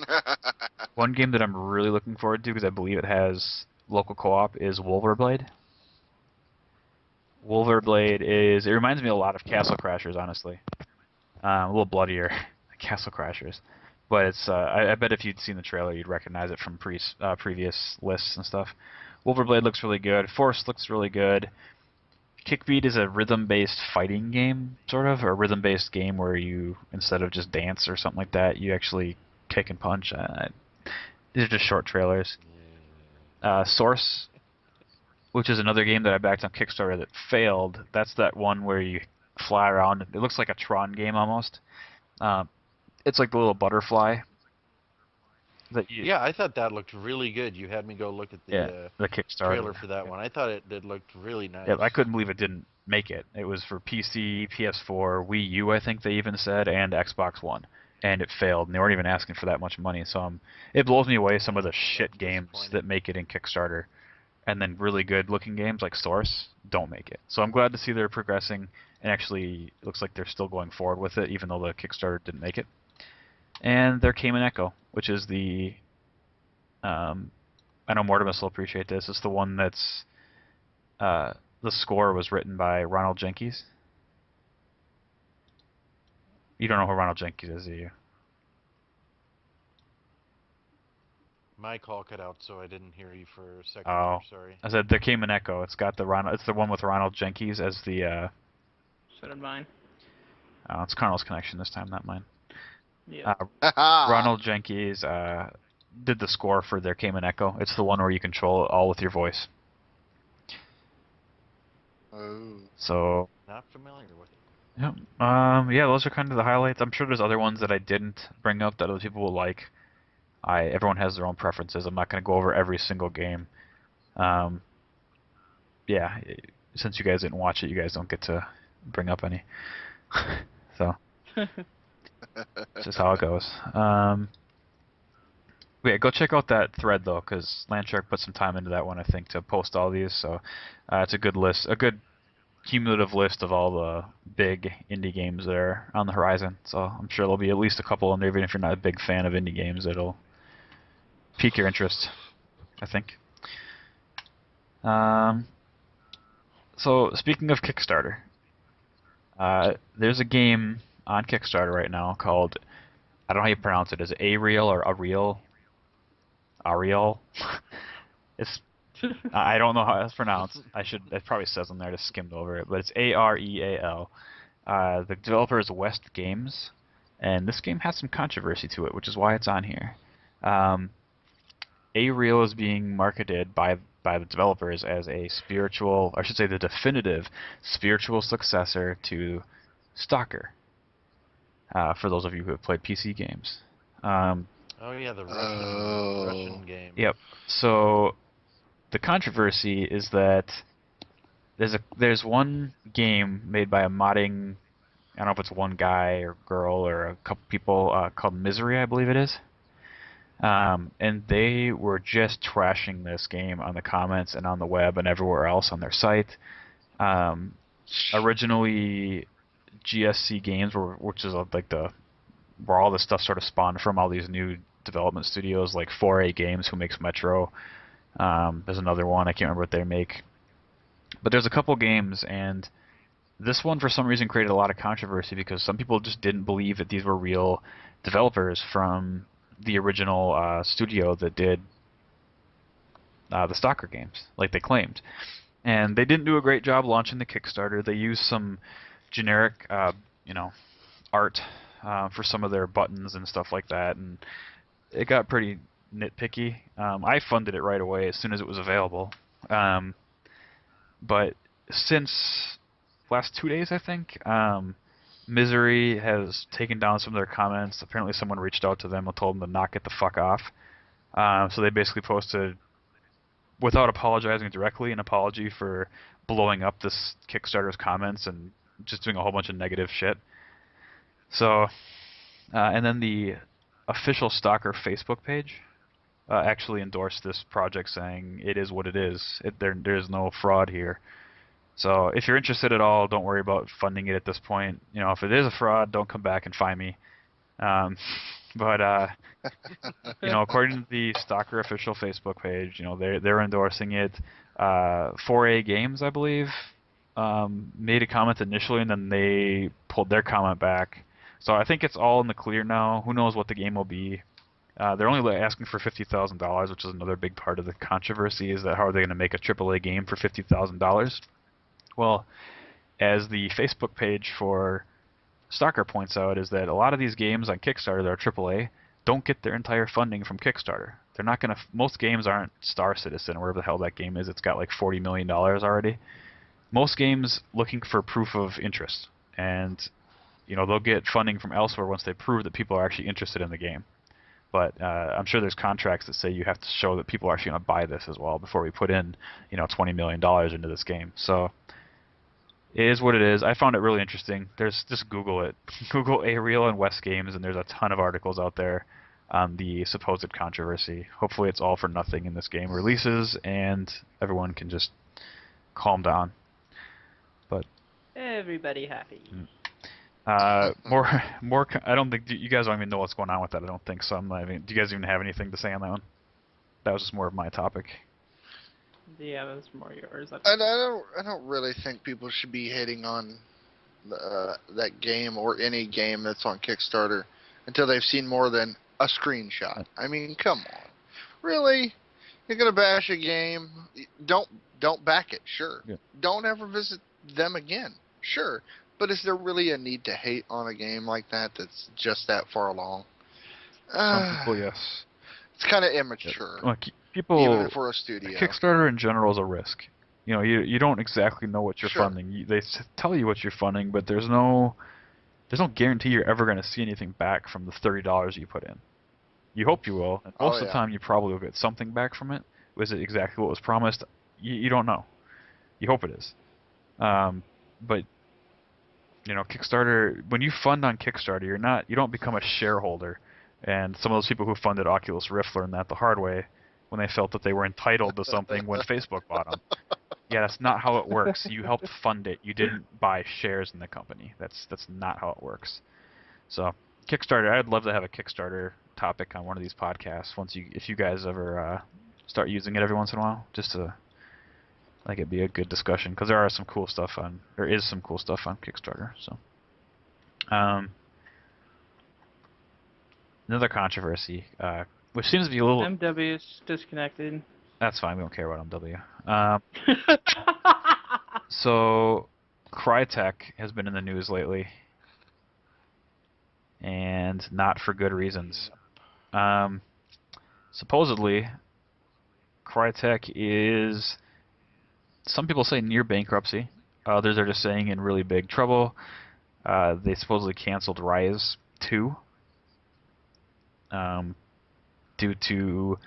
One game that I'm really looking forward to because I believe it has local co-op is Wolverblade. It reminds me a lot of Castle Crashers, honestly. A little bloodier, Castle Crashers. But it's I bet if you'd seen the trailer, you'd recognize it from previous lists and stuff. Wolverblade looks really good. Force looks really good. Kickbeat is a rhythm-based fighting game, sort of, or a rhythm-based game where you, instead of just dance or something like that, you actually kick and punch. These are just short trailers. Source, which is another game that I backed on Kickstarter that failed. That's that one where you fly around. It looks like a Tron game almost. It's like the little butterfly that you. Yeah, I thought that looked really good. You had me go look at the The Kickstarter trailer for that one. I thought it looked really nice. Yeah, I couldn't believe it didn't make it. It was for PC, PS4, Wii U, I think they even said, and Xbox One, and it failed. And they weren't even asking for that much money. So it blows me away some of the shit games disappointing. that make it in Kickstarter, and then really good-looking games like Source don't make it. So I'm glad to see they're progressing, and actually it looks like they're still going forward with it, even though the Kickstarter didn't make it. And there came an Echo, which is the I know Mortimus will appreciate this. It's the one that's the score was written by Ronald Jenkins. You don't know who Ronald Jenkins is, do you? My call cut out, so I didn't hear you for a second. Oh. There, sorry. I said there came an Echo. It's got It's the one with Ronald Jenkins as the. So did mine. Oh, it's Carnal's connection this time, not mine. Yeah. Ronald Jenkins did the score for There Came an Echo. It's the one where you control it all with your voice. Oh. So. Not familiar with it. Yep. Yeah, those are kind of the highlights. I'm sure there's other ones that I didn't bring up that other people will like. Everyone has their own preferences. I'm not going to go over every single game. Yeah, since you guys didn't watch it, you guys don't get to bring up any. So, it's just how it goes. Yeah, go check out that thread though, because Landshark put some time into that one, I think, to post all these. So, it's a good list, a good cumulative list of all the big indie games that are on the horizon. So I'm sure there'll be at least a couple in there, even if you're not a big fan of indie games, it'll pique your interest, I think. So speaking of Kickstarter, there's a game on Kickstarter right now called, I don't know how you pronounce it, is it Areal or Areal? Areal? It's I don't know how it's pronounced. It probably says on there, I just skimmed over it, but it's Areal. The developer is West Games, and this game has some controversy to it, which is why it's on here. Areal is being marketed by the developers as a spiritual, or I should say the definitive spiritual successor to Stalker, for those of you who have played PC games. Oh yeah, the Russian game. Yep. So the controversy is that there's one game made by a modding, I don't know if it's one guy or girl or a couple people, called Misery, I believe it is. And they were just trashing this game on the comments and on the web and everywhere else on their site. Originally, GSC Games, which is like where all this stuff sort of spawned from, all these new development studios like 4A Games, who makes Metro. There's another one, I can't remember what they make. But there's a couple games, and this one for some reason created a lot of controversy because some people just didn't believe that these were real developers from the original studio that did the Stalker games, like they claimed. And they didn't do a great job launching the Kickstarter. They used some generic, art for some of their buttons and stuff like that, and it got pretty nitpicky. I funded it right away as soon as it was available. But since last 2 days, I think, Misery has taken down some of their comments. Apparently someone reached out to them and told them to knock it the fuck off. So they basically posted, without apologizing directly, an apology for blowing up this Kickstarter's comments and just doing a whole bunch of negative shit. So, and then the official Stalker Facebook page actually endorsed this project, saying it is what it is. There's no fraud here. So if you're interested at all, don't worry about funding it at this point. If it is a fraud, don't come back and find me. But according to the Stalker official Facebook page, they're endorsing it. 4A Games, I believe, made a comment initially, and then they pulled their comment back. So I think it's all in the clear now. Who knows what the game will be? They're only asking for $50,000, which is another big part of the controversy. Is that how are they going to make a AAA game for $50,000? Well, as the Facebook page for Stalker points out, is that a lot of these games on Kickstarter that are AAA don't get their entire funding from Kickstarter. They're not going to. Most games aren't Star Citizen or whatever the hell that game is. It's got like $40 million already. Most games looking for proof of interest, and they'll get funding from elsewhere once they prove that people are actually interested in the game. But I'm sure there's contracts that say you have to show that people are actually going to buy this as well before we put in $20 million into this game. So it is what it is. I found it really interesting. Just Google it. Google Areal and West Games, and there's a ton of articles out there on the supposed controversy. Hopefully it's all for nothing and this game releases and everyone can just calm down. But everybody happy. More. I don't think you guys don't even know what's going on with that. I don't think so. Do you guys even have anything to say on that one? That was just more of my topic. Yeah, that's more yours. I don't really think people should be hating on that game or any game that's on Kickstarter until they've seen more than a screenshot. I mean, come on, really? You're gonna bash a game? Don't back it. Sure. Yeah. Don't ever visit them again. Sure. But is there really a need to hate on a game like that that's just that far along? Some people, yes. It's kind of immature. Look, people, even for a studio. Kickstarter in general is a risk. You don't exactly know what you're Sure. funding. They tell you what you're funding, but there's no guarantee you're ever going to see anything back from the $30 you put in. You hope you will, and most of the time you probably will get something back from it. Was it exactly what was promised? You don't know. You hope it is. But Kickstarter, when you fund on Kickstarter, you don't become a shareholder. And some of those people who funded Oculus Rift learned that the hard way when they felt that they were entitled to something when Facebook bought them. Yeah, that's not how it works. You helped fund it. You didn't buy shares in the company. That's not how it works. So Kickstarter, I'd love to have a Kickstarter topic on one of these podcasts if you guys ever start using it every once in a while, just to it'd be a good discussion, because there is some cool stuff on Kickstarter. So, another controversy, which seems to be a little. MW is disconnected. That's fine. We don't care about MW. So, Crytek has been in the news lately, and not for good reasons. Supposedly, Crytek is, some people say, near bankruptcy. Others are just saying in really big trouble. They supposedly canceled Rise 2 due to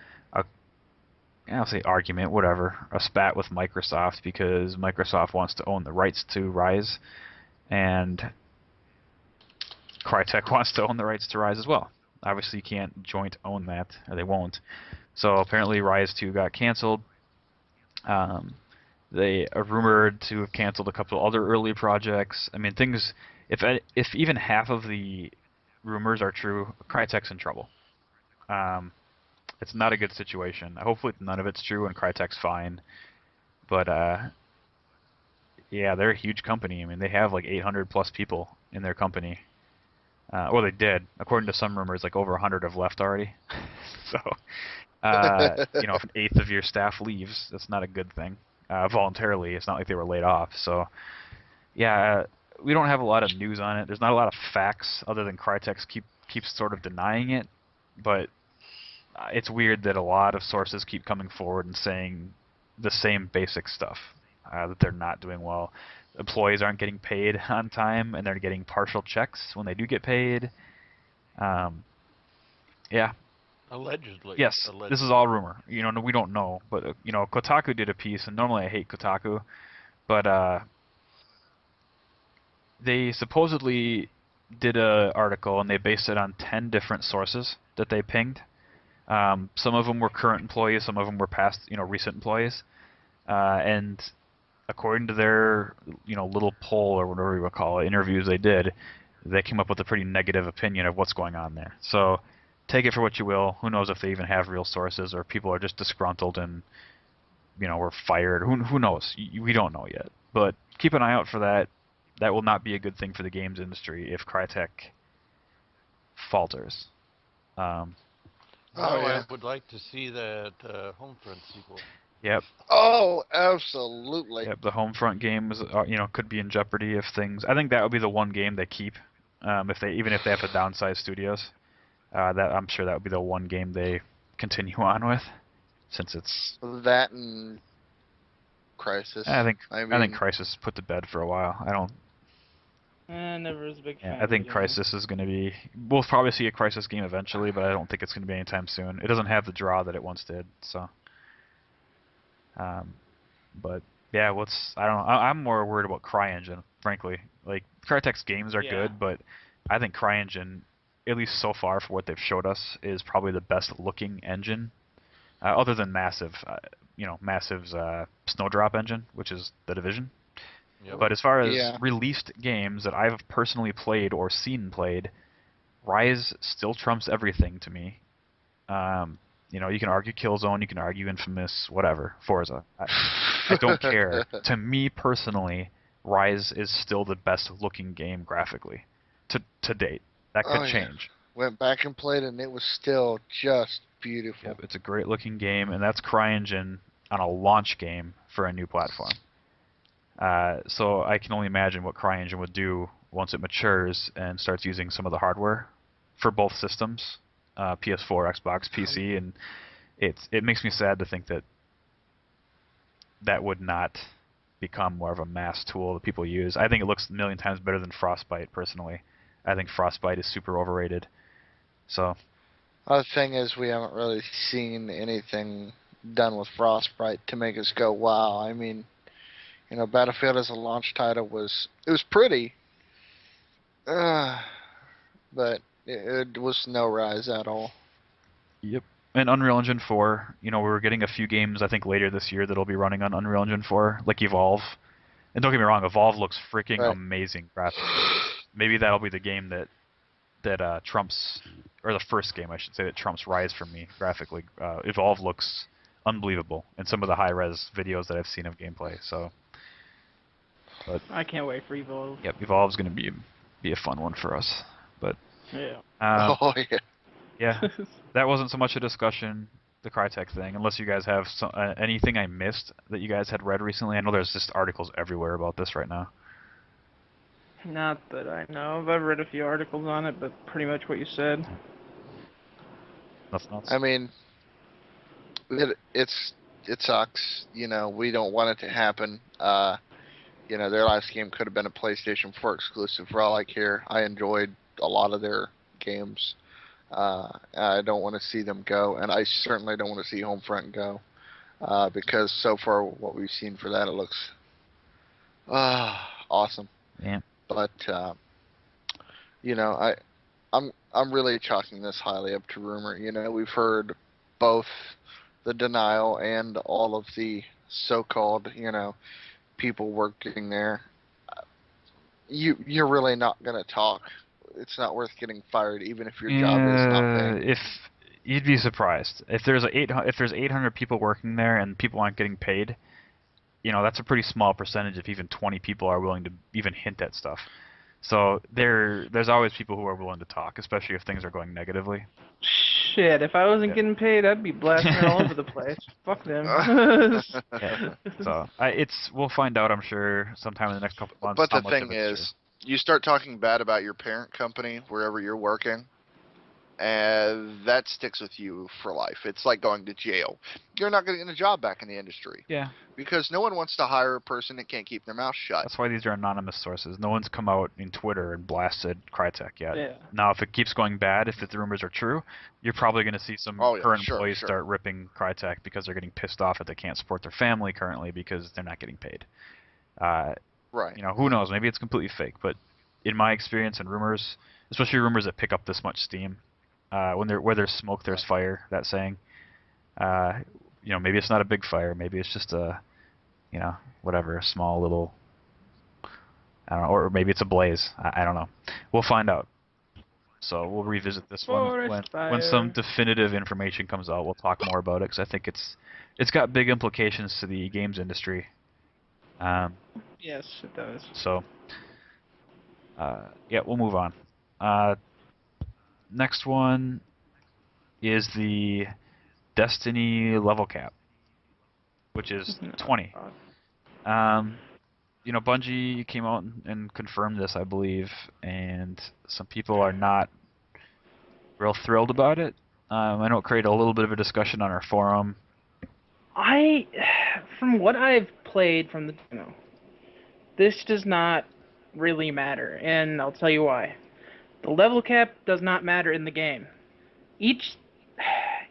I'll say argument, whatever, a spat with Microsoft, because Microsoft wants to own the rights to Rise, and Crytek wants to own the rights to Rise as well. Obviously, you can't joint own that, or they won't. So apparently, Rise 2 got canceled. They are rumored to have canceled a couple other early projects. I mean, things. If even half of the rumors are true, Crytek's in trouble. It's not a good situation. Hopefully none of it's true and Crytek's fine. But yeah, they're a huge company. I mean, they have like 800 plus people in their company. Well, they did. According to some rumors, like over 100 have left already. So, if an eighth of your staff leaves, that's not a good thing. Voluntarily, it's not like they were laid off. So, yeah, we don't have a lot of news on it. There's not a lot of facts other than Crytek keeps sort of denying it. But it's weird that a lot of sources keep coming forward and saying the same basic stuff, that they're not doing well. Employees aren't getting paid on time, and they're getting partial checks when they do get paid. Yeah. Allegedly. Yes, Allegedly. this is all rumor. We don't know, but Kotaku did a piece, and normally I hate Kotaku, but they supposedly did an article, and they based it on 10 different sources that they pinged. Some of them were current employees, some of them were past, recent employees, and according to their, little poll or whatever you would call it, interviews they did, they came up with a pretty negative opinion of what's going on there. So take it for what you will. Who knows if they even have real sources or people are just disgruntled and, were fired. Who knows? We don't know yet. But keep an eye out for that. That will not be a good thing for the games industry if Crytek falters. I would like to see that Homefront sequel. Yep. Oh, absolutely. Yep. The Homefront games, could be in jeopardy if things. I think that would be the one game they keep, if they have to downsize studios. That I'm sure that would be the one game they continue on with, since it's that and Crisis. I think Crisis put to bed for a while. I don't. Never was a big fan. I think Crisis is going to be. We'll probably see a Crisis game eventually, but I don't think it's going to be anytime soon. It doesn't have the draw that it once did. So. But yeah, I don't know. I'm more worried about CryEngine, frankly. Like Crytek's games are good, but I think CryEngine, at least so far for what they've showed us, is probably the best looking engine, other than Massive's Snowdrop engine, which is The Division. Yep. But as far as released games that I've personally played or seen played, Rise still trumps everything to me. You can argue Killzone, you can argue Infamous, whatever, Forza. I don't care. To me personally, Rise is still the best looking game graphically to date. That could change. Went back and played, and it was still just beautiful. Yep, it's a great looking game, and that's CryEngine on a launch game for a new platform. So I can only imagine what CryEngine would do once it matures and starts using some of the hardware for both systems, PS4, Xbox, PC, and it makes me sad to think that would not become more of a mass tool that people use. I think it looks a million times better than Frostbite, personally. I think Frostbite is super overrated. So. The thing is, we haven't really seen anything done with Frostbite to make us go, wow. I mean, Battlefield as a launch title was pretty, but it was no Rise at all. Yep. And Unreal Engine 4, we're getting a few games, I think, later this year that'll be running on Unreal Engine 4, like Evolve. And don't get me wrong, Evolve looks freaking amazing graphically. Maybe that'll be the game that trumps, or the first game, I should say, that trumps Rise for me graphically. Evolve looks unbelievable in some of the high-res videos that I've seen of gameplay. So, but I can't wait for Evolve. Yep, Evolve's going to be a fun one for us. But yeah, that wasn't so much a discussion, the Crytek thing, unless you guys have anything I missed that you guys had read recently. I know there's just articles everywhere about this right now. Not that I know of. I've read a few articles on it, but pretty much what you said. Nothing else? I mean, it sucks. We don't want it to happen. Their last game could have been a PlayStation 4 exclusive for all I care. I enjoyed a lot of their games. I don't want to see them go, and I certainly don't want to see Homefront go, because so far what we've seen for that, it looks awesome. Yeah. But I'm really chalking this highly up to rumor. We've heard both the denial and all of the so-called people working there. You're really not gonna talk. It's not worth getting fired, even if your job is not paying. you'd be surprised if there's 800 people working there and people aren't getting paid. That's a pretty small percentage if even 20 people are willing to even hint at stuff. So there's always people who are willing to talk, especially if things are going negatively. Shit, if I wasn't Yeah. getting paid, I'd be blasting it all over the place. Fuck them. Yeah. So we'll find out, I'm sure, sometime in the next couple of months. But how the much thing of it's is, you start talking bad about your parent company wherever you're working, and that sticks with you for life. It's like going to jail. You're not going to get a job back in the industry. true. Yeah. Because no one wants to hire a person that can't keep their mouth shut. That's why these are anonymous sources. No one's come out in Twitter and blasted Crytek yet. Yeah. Now, if it keeps going bad, if the rumors are true, you're probably going to see some current employees start ripping Crytek because they're getting pissed off that they can't support their family currently because they're not getting paid. Right. Who knows? Maybe it's completely fake. But in my experience and rumors, especially rumors that pick up this much steam, where there's smoke, there's fire. That saying. Maybe it's not a big fire. Maybe it's just a small little, I don't know, or maybe it's a blaze. I don't know. We'll find out. So we'll revisit this one when some definitive information comes out. We'll talk more about it because I think it's got big implications to the games industry. Yes, it does. So, we'll move on. Next one is the Destiny level cap, which is 20. Bungie came out and confirmed this, I believe, and some people are not real thrilled about it. I know it created a little bit of a discussion on our forum. From what I've played from the demo, this does not really matter, and I'll tell you why. The level cap does not matter in the game.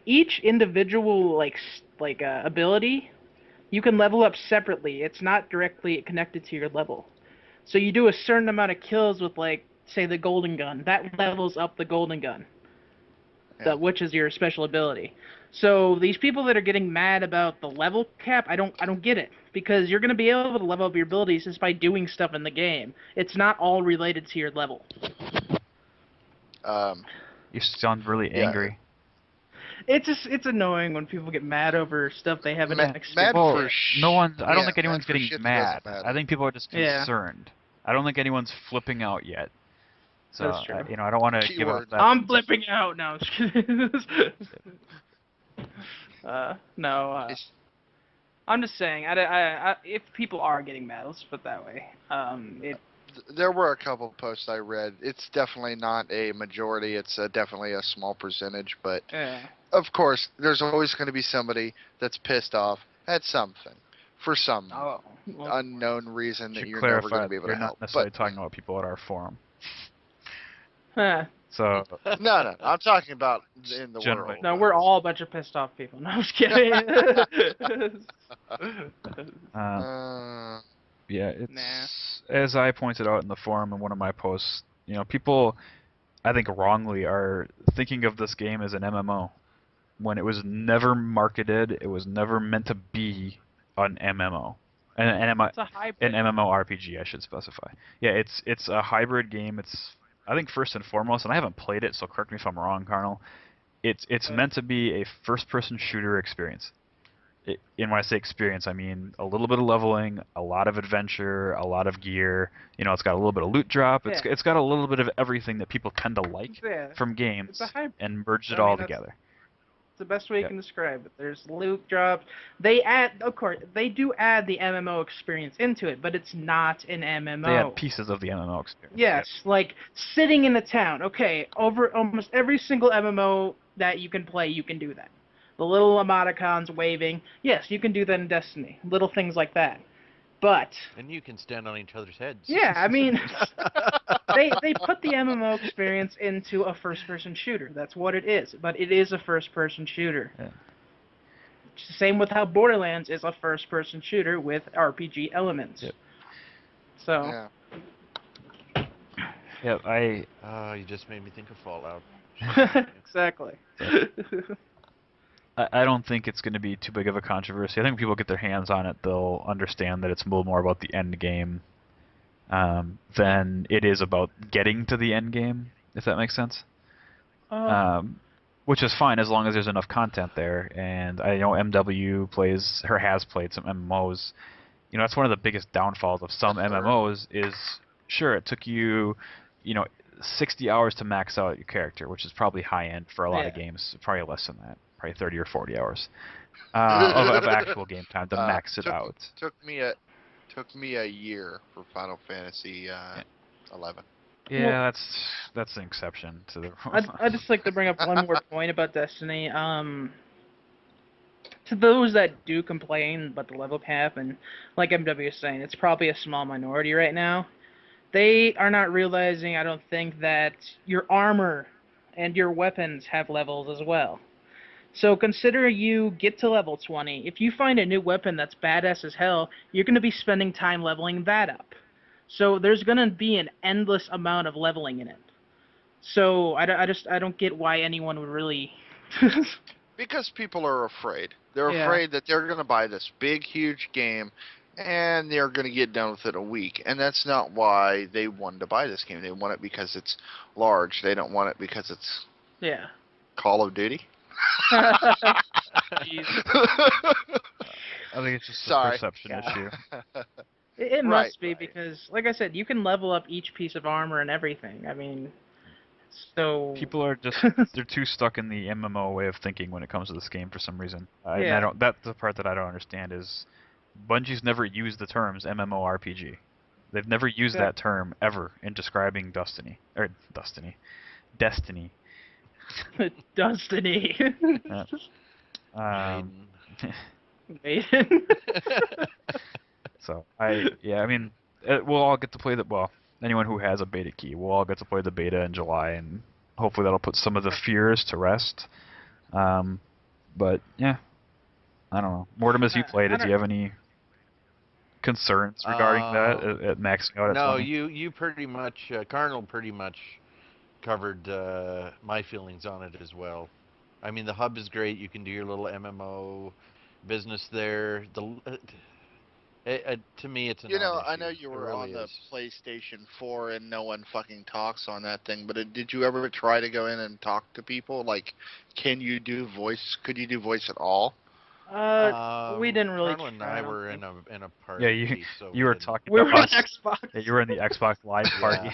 Each individual ability, you can level up separately. It's not directly connected to your level. So you do a certain amount of kills with, say, the golden gun. That levels up the golden gun, which is your special ability. So these people that are getting mad about the level cap, I don't get it, because you're going to be able to level up your abilities just by doing stuff in the game. It's not all related to your level. You sound really angry. It's annoying when people get mad over stuff they haven't experienced. Mad for I don't think anyone's getting mad. I think people are just concerned. Yeah. I don't think anyone's flipping out yet. So That's true. I don't want to give up that. I'm flipping out now. I'm just saying. If people are getting mad, let's put it that way. There were a couple posts I read. It's definitely not a majority. It's definitely a small percentage. But of course, there's always going to be somebody that's pissed off at something for some unknown reason that you're never going to be able to help. You're not necessarily talking about people at our forum. So no, I'm talking about in the generally. world. No, we're all a bunch of pissed off people. No, I'm just kidding. It's as I pointed out in the forum in one of my posts. People, I think wrongly, are thinking of this game as an MMO when it was never marketed. It was never meant to be an MMO. It's a hybrid. An MMORPG, I should specify. Yeah, it's a hybrid game. It's, I think, first and foremost, and I haven't played it, so correct me if I'm wrong, Carnal. It's meant to be a first-person shooter experience. And when I say experience, I mean a little bit of leveling, a lot of adventure, a lot of gear. It's got a little bit of loot drop. It's got a little bit of everything that people tend to like from games, and merged it all together. It's the best way you can describe it. There's loot drops. Of course, they do add the MMO experience into it, but it's not an MMO. They add pieces of the MMO experience. Yes, like sitting in the town. Okay, over almost every single MMO that you can play, you can do that. The little emoticons waving. Yes, you can do that in Destiny. Little things like that. But... And you can stand on each other's heads. Yeah, I mean... they put the MMO experience into a first-person shooter. That's what it is. But it is a first-person shooter. Yeah. Same with how Borderlands is a first-person shooter with RPG elements. Yep. So... Yeah, you just made me think of Fallout. Exactly. I don't think it's going to be too big of a controversy. I think when people get their hands on it, they'll understand that it's a little more about the end game than it is about getting to the end game, if that makes sense. which is fine as long as there's enough content there. And I know MW plays or has played some MMOs. You know, that's one of the biggest downfalls of some MMOs is, sure, it took you, 60 hours to max out your character, which is probably high end for a lot of games. Probably less than that, probably 30 or 40 hours of actual game time to max it out. Took me a year for Final Fantasy 11. Yeah, that's an exception to the rule. I'd just like to bring up one more point about Destiny. To those that do complain about the level cap, and like MW is saying, it's probably a small minority right now. They are not realizing, I don't think, that your armor and your weapons have levels as well. So consider you get to level 20. If you find a new weapon that's badass as hell, you're going to be spending time leveling that up. So there's going to be an endless amount of leveling in it. So I don't get why anyone would really... Because people are afraid. They're afraid that they're going to buy this big, huge game, and they're going to get done with it in a week. And that's not why they wanted to buy this game. They want it because it's large. They don't want it because it's Call of Duty. I think it's just a perception issue. It must be because, like I said, you can level up each piece of armor and everything. I mean, so... People are just, they're too stuck in the MMO way of thinking when it comes to this game for some reason. And that's the part that I don't understand is Bungie's never used the terms MMORPG. They've never used that term ever in describing Destiny. Destiny. Destiny. Maiden. So, I mean, we'll all get to play anyone who has a beta key, we'll all get to play the beta in July, and hopefully that'll put some of the fears to rest. But, yeah, I don't know. Mortimus, you played it. Do you have any concerns regarding that at maxing out at 20? You pretty much, Carnal pretty much covered my feelings on it as well. I mean, the hub is great. You can do your little MMO business there. To me, it's an non-issue. I know you were really on the is. PlayStation 4 and no one fucking talks on that thing, but did you ever try to go in and talk to people? Like, could you do voice at all? We didn't really. Carnal and I were in a party. Yeah, you were talking. We were on Xbox. Yeah, you were in the Xbox Live party.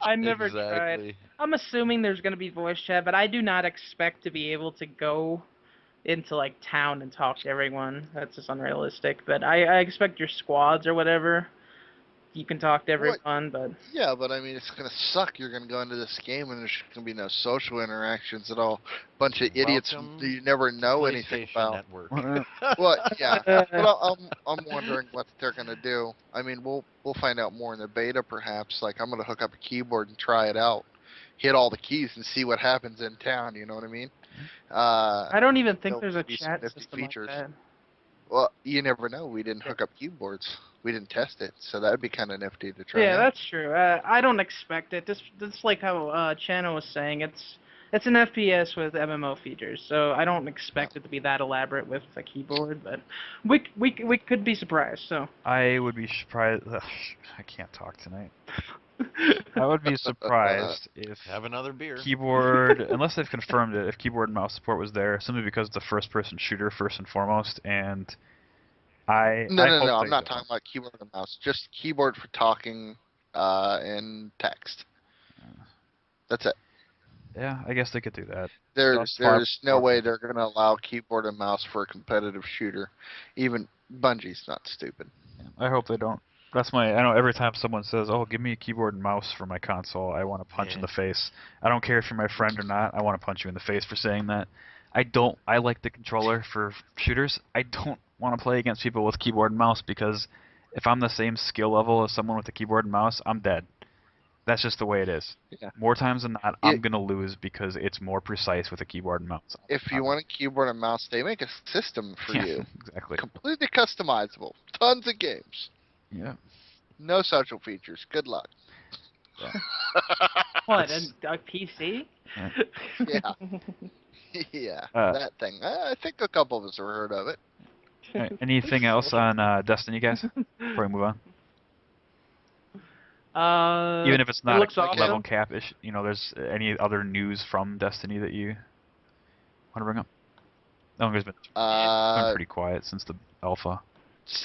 I never tried. I'm assuming there's going to be voice chat, but I do not expect to be able to go into like town and talk to everyone. That's just unrealistic. But I expect your squads or whatever, you can talk to everyone. But yeah, but I mean, it's gonna suck. You're gonna go into this game and there's gonna be no social interactions at all. Bunch of idiots you never know anything about. Well, yeah. But I'm wondering what they're gonna do. I mean, we'll find out more in the beta, perhaps. Like, I'm gonna hook up a keyboard and try it out, hit all the keys and see what happens in town. You know what I mean? I don't even think there's a chat system like that. Well, you never know. We didn't hook up keyboards. We didn't test it, so that'd be kind of nifty to try. Yeah, that's true. I don't expect it. This like how Chano was saying. It's an FPS with MMO features, so I don't expect it to be that elaborate with a keyboard. But we could be surprised. So I would be surprised. I can't talk tonight. I would be surprised if have another beer. Keyboard, unless they've confirmed it, if keyboard and mouse support was there, simply because it's a first-person shooter first and foremost, and No, I'm not talking about keyboard and mouse. Just keyboard for talking and text. That's it. Yeah, I guess they could do that. There's no way they're going to allow keyboard and mouse for a competitive shooter. Even Bungie's not stupid. I hope they don't. I know every time someone says, "Oh, give me a keyboard and mouse for my console," I want to punch in the face. I don't care if you're my friend or not. I want to punch you in the face for saying that. I like the controller for shooters. I don't want to play against people with keyboard and mouse because if I'm the same skill level as someone with a keyboard and mouse, I'm dead. That's just the way it is. Yeah. More times than not, I'm going to lose because it's more precise with a keyboard and mouse. If you want a keyboard and mouse, they make a system for you. Exactly. Completely customizable. Tons of games. Yeah. No social features. Good luck. Yeah. What, a PC? Yeah. Yeah, that thing. I think a couple of us have heard of it. Right, anything else on Destiny, guys, before we move on? Even if it's It not looks a awesome. level cap-ish, there's any other news from Destiny that you want to bring up? No, it's been pretty quiet since the alpha.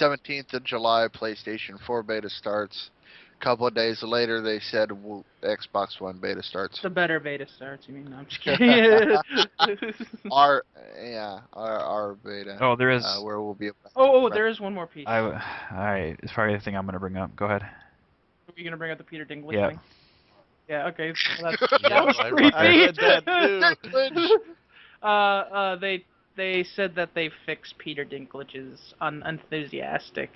17th of July, PlayStation 4 beta starts. A couple of days later, they said Xbox One beta starts. The better beta starts, you mean? No, I'm just kidding. Our beta. Oh, there is. Where we'll be. There is one more piece. Alright, it's probably the thing I'm going to bring up. Go ahead. Are you going to bring up the Peter Dinklage Yeah. thing? Yeah, okay. Well, Yeah, was I creepy. read that too. They said that they fixed Peter Dinklage's unenthusiasticness.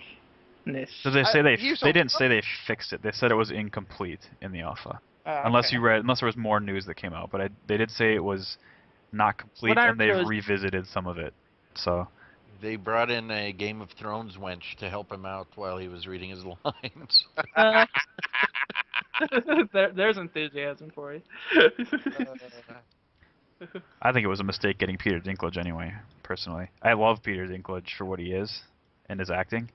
So they say he's they didn't say they fixed it. They said it was incomplete in the alpha. Unless there was more news that came out, but they did say it was not complete, and they've revisited some of it. So They brought in a Game of Thrones wench to help him out while he was reading his lines. There's enthusiasm for you. I think it was a mistake getting Peter Dinklage anyway, personally. I love Peter Dinklage for what he is and his acting,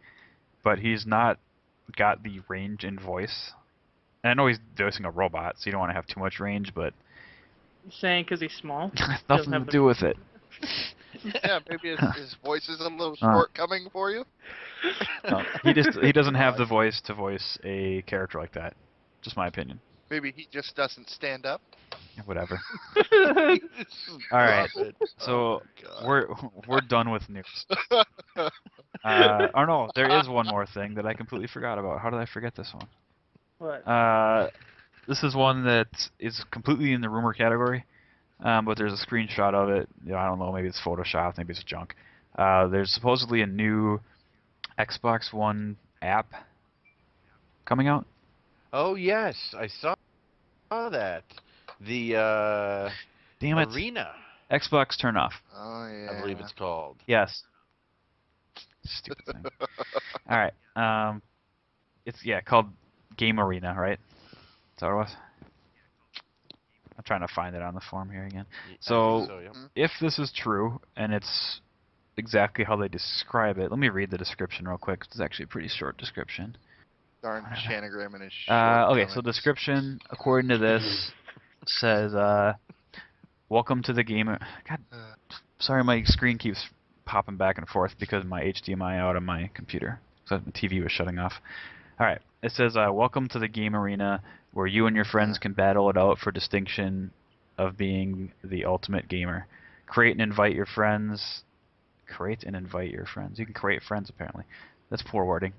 but he's not got the range in voice. And I know he's voicing a robot, so you don't want to have too much range, but... Saying because he's small? Has nothing to do with it. Yeah, maybe his voice is a little shortcoming for you. No, he doesn't have the voice to voice a character like that. Just my opinion. Maybe he just doesn't stand up. Whatever. All right. So we're done with news. Oh no, there is one more thing that I completely forgot about. How did I forget this one? What? This is one that is completely in the rumor category, but there's a screenshot of it. I don't know, maybe it's Photoshop, maybe it's junk. There's supposedly a new Xbox One app coming out. Oh yes, I saw that. The Damn it. Arena, Xbox Turn Off. Oh yeah. I believe it's called. Yes. Stupid thing. All right. It's called Game Arena, right? Is that what it was? I'm trying to find it on the form here again. So, yep. if this is true and it's exactly how they describe it, let me read the description real quick. It's actually a pretty short description. Darn Chanogram and his okay, so description, according to this, says, welcome to the game... God, sorry, my screen keeps popping back and forth because of my HDMI out on my computer. So the TV was shutting off. Alright, it says, welcome to the game arena where you and your friends can battle it out for distinction of being the ultimate gamer. Create and invite your friends. Create and invite your friends. You can create friends, apparently. That's poor wording.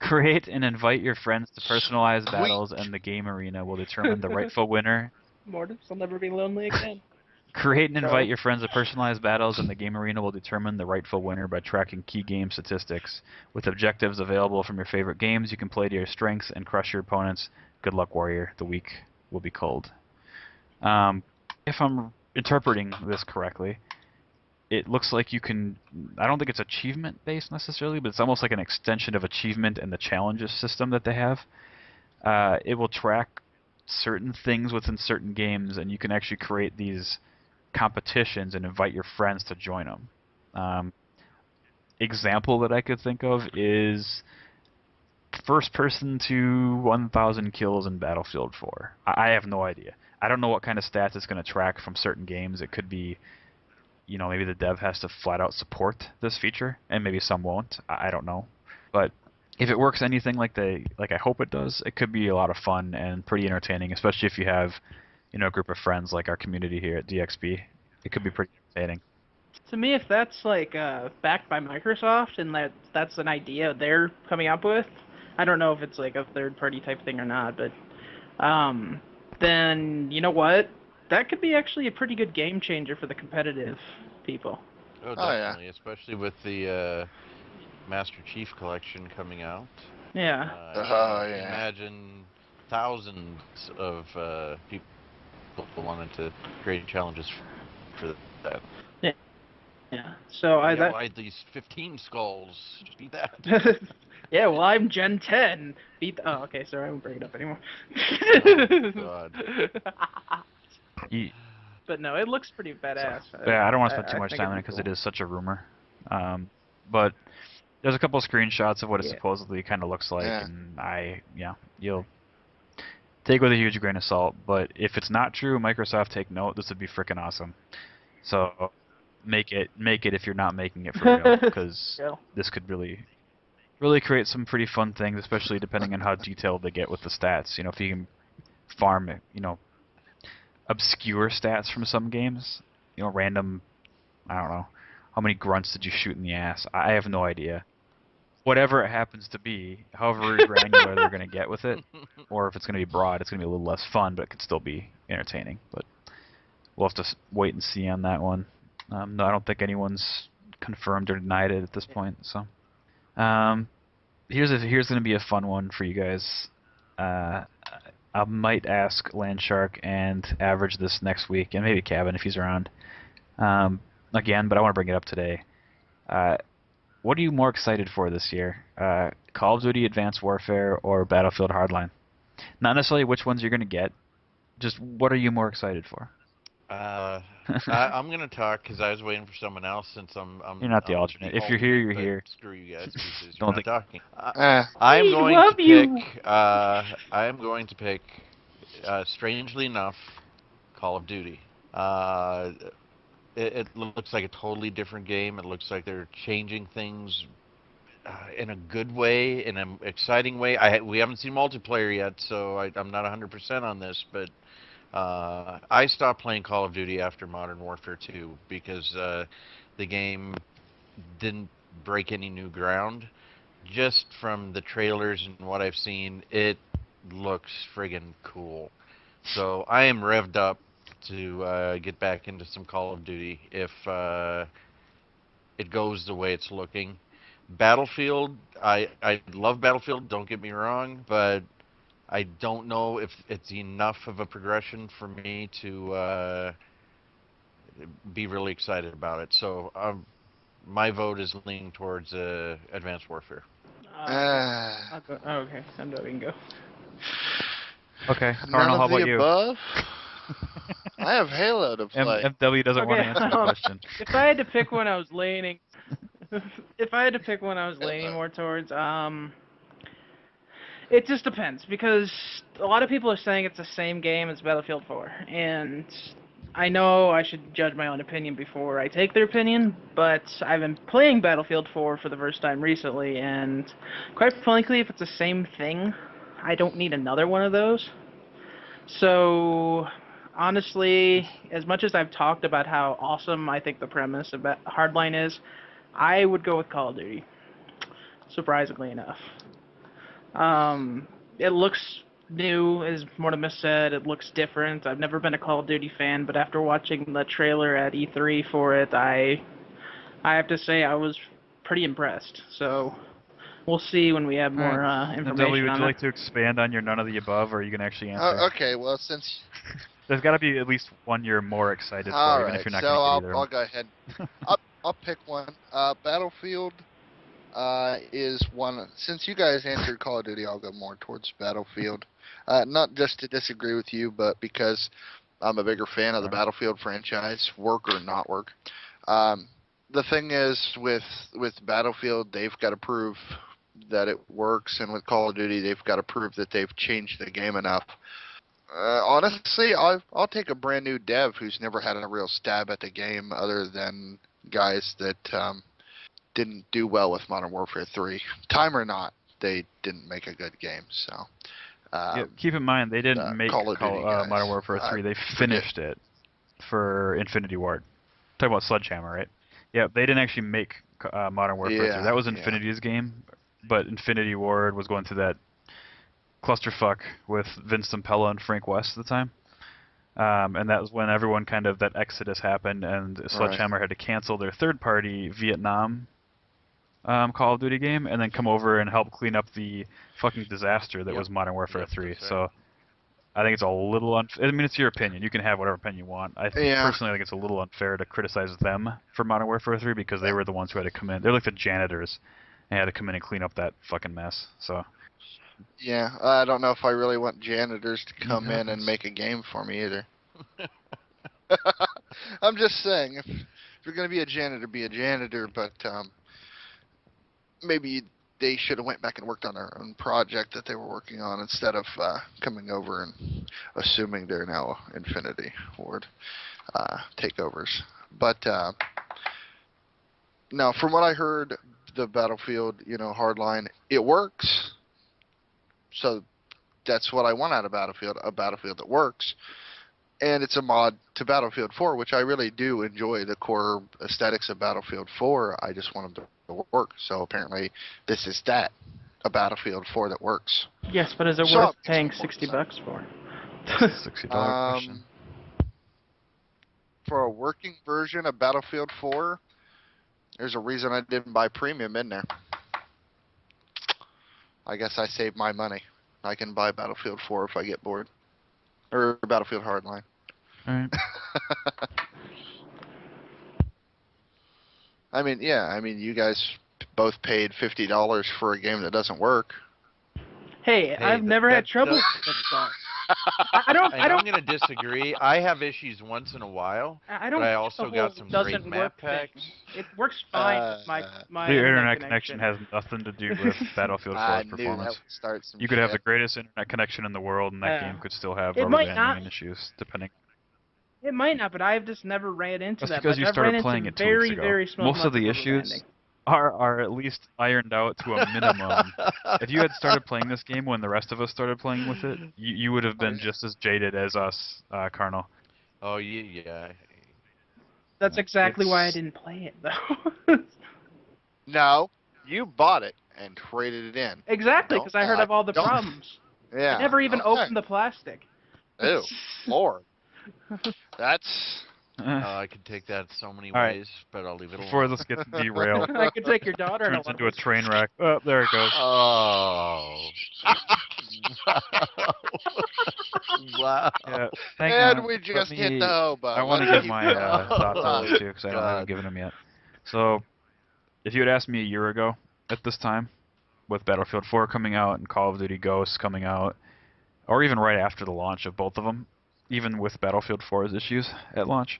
Create and invite your friends to personalized battles, and the game arena will determine the rightful winner. Mortis, I'll never be lonely again. Create and invite your friends to personalized battles, and the game arena will determine the rightful winner by tracking key game statistics. With objectives available from your favorite games, you can play to your strengths and crush your opponents. Good luck, warrior. The weak will be cold. If I'm interpreting this correctly, it looks like you can... I don't think it's achievement-based necessarily, but it's almost like an extension of achievement and the challenges system that they have. It will track certain things within certain games, and you can actually create these competitions and invite your friends to join them. Example that I could think of is first person to 1,000 kills in Battlefield 4. I have no idea. I don't know what kind of stats it's going to track from certain games. It could be, maybe the dev has to flat out support this feature, and maybe some won't. I don't know. But if it works anything like I hope it does, it could be a lot of fun and pretty entertaining, especially if you have, a group of friends like our community here at DXB. It could be pretty entertaining. To me, if that's backed by Microsoft and that's an idea they're coming up with, I don't know if it's like a third-party type thing or not, but then you know what? That could be actually a pretty good game changer for the competitive people. Oh, definitely, especially with the Master Chief Collection coming out. Yeah. Imagine thousands of people wanted to create challenges for that. Yeah. So why these 15 skulls? Just beat that. Yeah. Well, I'm Gen 10. Beat. Oh, okay. Sorry, I won't bring it up anymore. Oh, God. But no, it looks pretty badass. Yeah, I don't want to spend too much time on it because it is such a rumor. But There's a couple of screenshots of what it Yeah. supposedly kind of looks like, Yeah. and you'll take it with a huge grain of salt. But if it's not true, Microsoft, take note. This would be freaking awesome. So make it if you're not making it for real, because Yeah. this could really create some pretty fun things, especially depending on how detailed they get with the stats. If you can farm, obscure stats from some games, random, I don't know, how many grunts did you shoot in the ass? I have no idea. Whatever it happens to be, however granular they're going to get with it, or if it's going to be broad, it's going to be a little less fun, but it could still be entertaining. But we'll have to wait and see on that one. No, I don't think anyone's confirmed or denied it at this point. So, here's going to be a fun one for you guys. I might ask Landshark and Average this next week, and maybe Cabin if he's around. Again, but I want to bring it up today. What are you more excited for this year? Call of Duty Advanced Warfare or Battlefield Hardline? Not necessarily which ones you're going to get, just what are you more excited for? I'm gonna talk because I was waiting for someone else since I'm You're not the I'm alternate. the If you're here, you're but here. Screw you guys because Don't you're not talking. Eh. I'm We going love to you. pick. I am going to pick. Strangely enough, Call of Duty. It looks like a totally different game. It looks like they're changing things in a good way, in an exciting way. We haven't seen multiplayer yet, so I'm not 100% on this, but I stopped playing Call of Duty after Modern Warfare 2 because the game didn't break any new ground. Just from the trailers and what I've seen, it looks friggin' cool. So I am revved up to get back into some Call of Duty if it goes the way it's looking. Battlefield, I love Battlefield, don't get me wrong, but I don't know if it's enough of a progression for me to be really excited about it. So my vote is leaning towards Advanced Warfare. I'll go. Oh, okay. I'm going to go. Okay, None Carnal, of how the about you? above? I have Halo to play. MW doesn't want to answer the question. If I had to pick one, I was leaning. If I had to pick one, I was leaning more towards. It just depends because a lot of people are saying it's the same game as Battlefield 4, and I know I should judge my own opinion before I take their opinion, but I've been playing Battlefield 4 for the first time recently, and quite frankly, if it's the same thing, I don't need another one of those. So, honestly, as much as I've talked about how awesome I think the premise of Hardline is, I would go with Call of Duty, surprisingly enough. It looks new, as Mortimer said. It looks different. I've never been a Call of Duty fan, but after watching the trailer at E3 for it, I have to say I was pretty impressed. So we'll see when we have more information MW, would on you it. like to expand on your none of the above, or are you going to actually answer? Okay, well, since... There's got to be at least one you're more excited for, All even right, if you're not so going to get either of I'll them. go ahead. I'll pick one. Battlefield is one. Since you guys answered Call of Duty, I'll go more towards Battlefield. Not just to disagree with you, but because I'm a bigger fan of the Battlefield franchise, work or not work. The thing is, with Battlefield, they've got to prove that it works, and with Call of Duty, they've got to prove that they've changed the game enough. Honestly, I'll take a brand new dev who's never had a real stab at the game other than guys that didn't do well with Modern Warfare 3. Time or not, they didn't make a good game. So Yeah, keep in mind, they didn't make Call of Duty guys, Modern Warfare 3. They finished it for Infinity Ward. Talking about Sledgehammer, right? Yeah, they didn't actually make Modern Warfare 3. That was Infinity's game, but Infinity Ward was going through that clusterfuck with Vince Zampella and Frank West at the time. And that was when everyone that exodus happened, and Sledgehammer had to cancel their third-party Vietnam Call of Duty game, and then come over and help clean up the fucking disaster that was Modern Warfare 3. Right. So I think it's a little unfair. I mean, it's your opinion. You can have whatever opinion you want. Personally, I think it's a little unfair to criticize them for Modern Warfare 3 because they were the ones who had to come in. They're like the janitors and had to come in and clean up that fucking mess. So. Yeah, I don't know if I really want janitors to come in and make a game for me either. I'm just saying, if you're going to be a janitor, but maybe they should have went back and worked on their own project that they were working on instead of coming over and assuming they're now Infinity Ward takeovers. But now, from what I heard, the Battlefield, Hardline, it works. So that's what I want out of Battlefield, a Battlefield that works. And it's a mod to Battlefield 4, which I really do enjoy the core aesthetics of Battlefield 4. I just want them to work. So apparently this is that, a Battlefield 4 that works. Yes, but is it worth paying $60 for? $60 question. For a working version of Battlefield 4, there's a reason I didn't buy premium in there. I guess I saved my money. I can buy Battlefield 4 if I get bored. Or Battlefield Hardline. Alright. I mean, you guys both paid $50 for a game that doesn't work. Hey, I've never had trouble with that. I don't. I'm going to disagree. I have issues once in a while, but I also got some great map packs. It works fine with my the internet connection has nothing to do with Battlefield 4's performance. You could have the greatest internet connection in the world, and that game could still have rubber banding issues, depending. It might not, but I've just never ran into that. That's because you started playing it 2 weeks ago. Very small Most of the issues are at least ironed out to a minimum. If you had started playing this game when the rest of us started playing with it, you would have been just as jaded as us, Carnal. Oh, yeah. That's exactly why I didn't play it, though. No, you bought it and traded it in. Exactly, because I heard of all the problems. Yeah. I never even opened the plastic. Ew, Lord. That's... I could take that so many ways, but I'll leave it alone. Before this gets derailed. I could take your daughter turns into a train wreck. Oh, there it goes. Oh. Wow. Yeah, and we just hit the hobo. I want to give my thoughts on this too, because I haven't given them yet. So, if you had asked me a year ago at this time, with Battlefield 4 coming out and Call of Duty Ghosts coming out, or even right after the launch of both of them, even with Battlefield 4's issues at launch,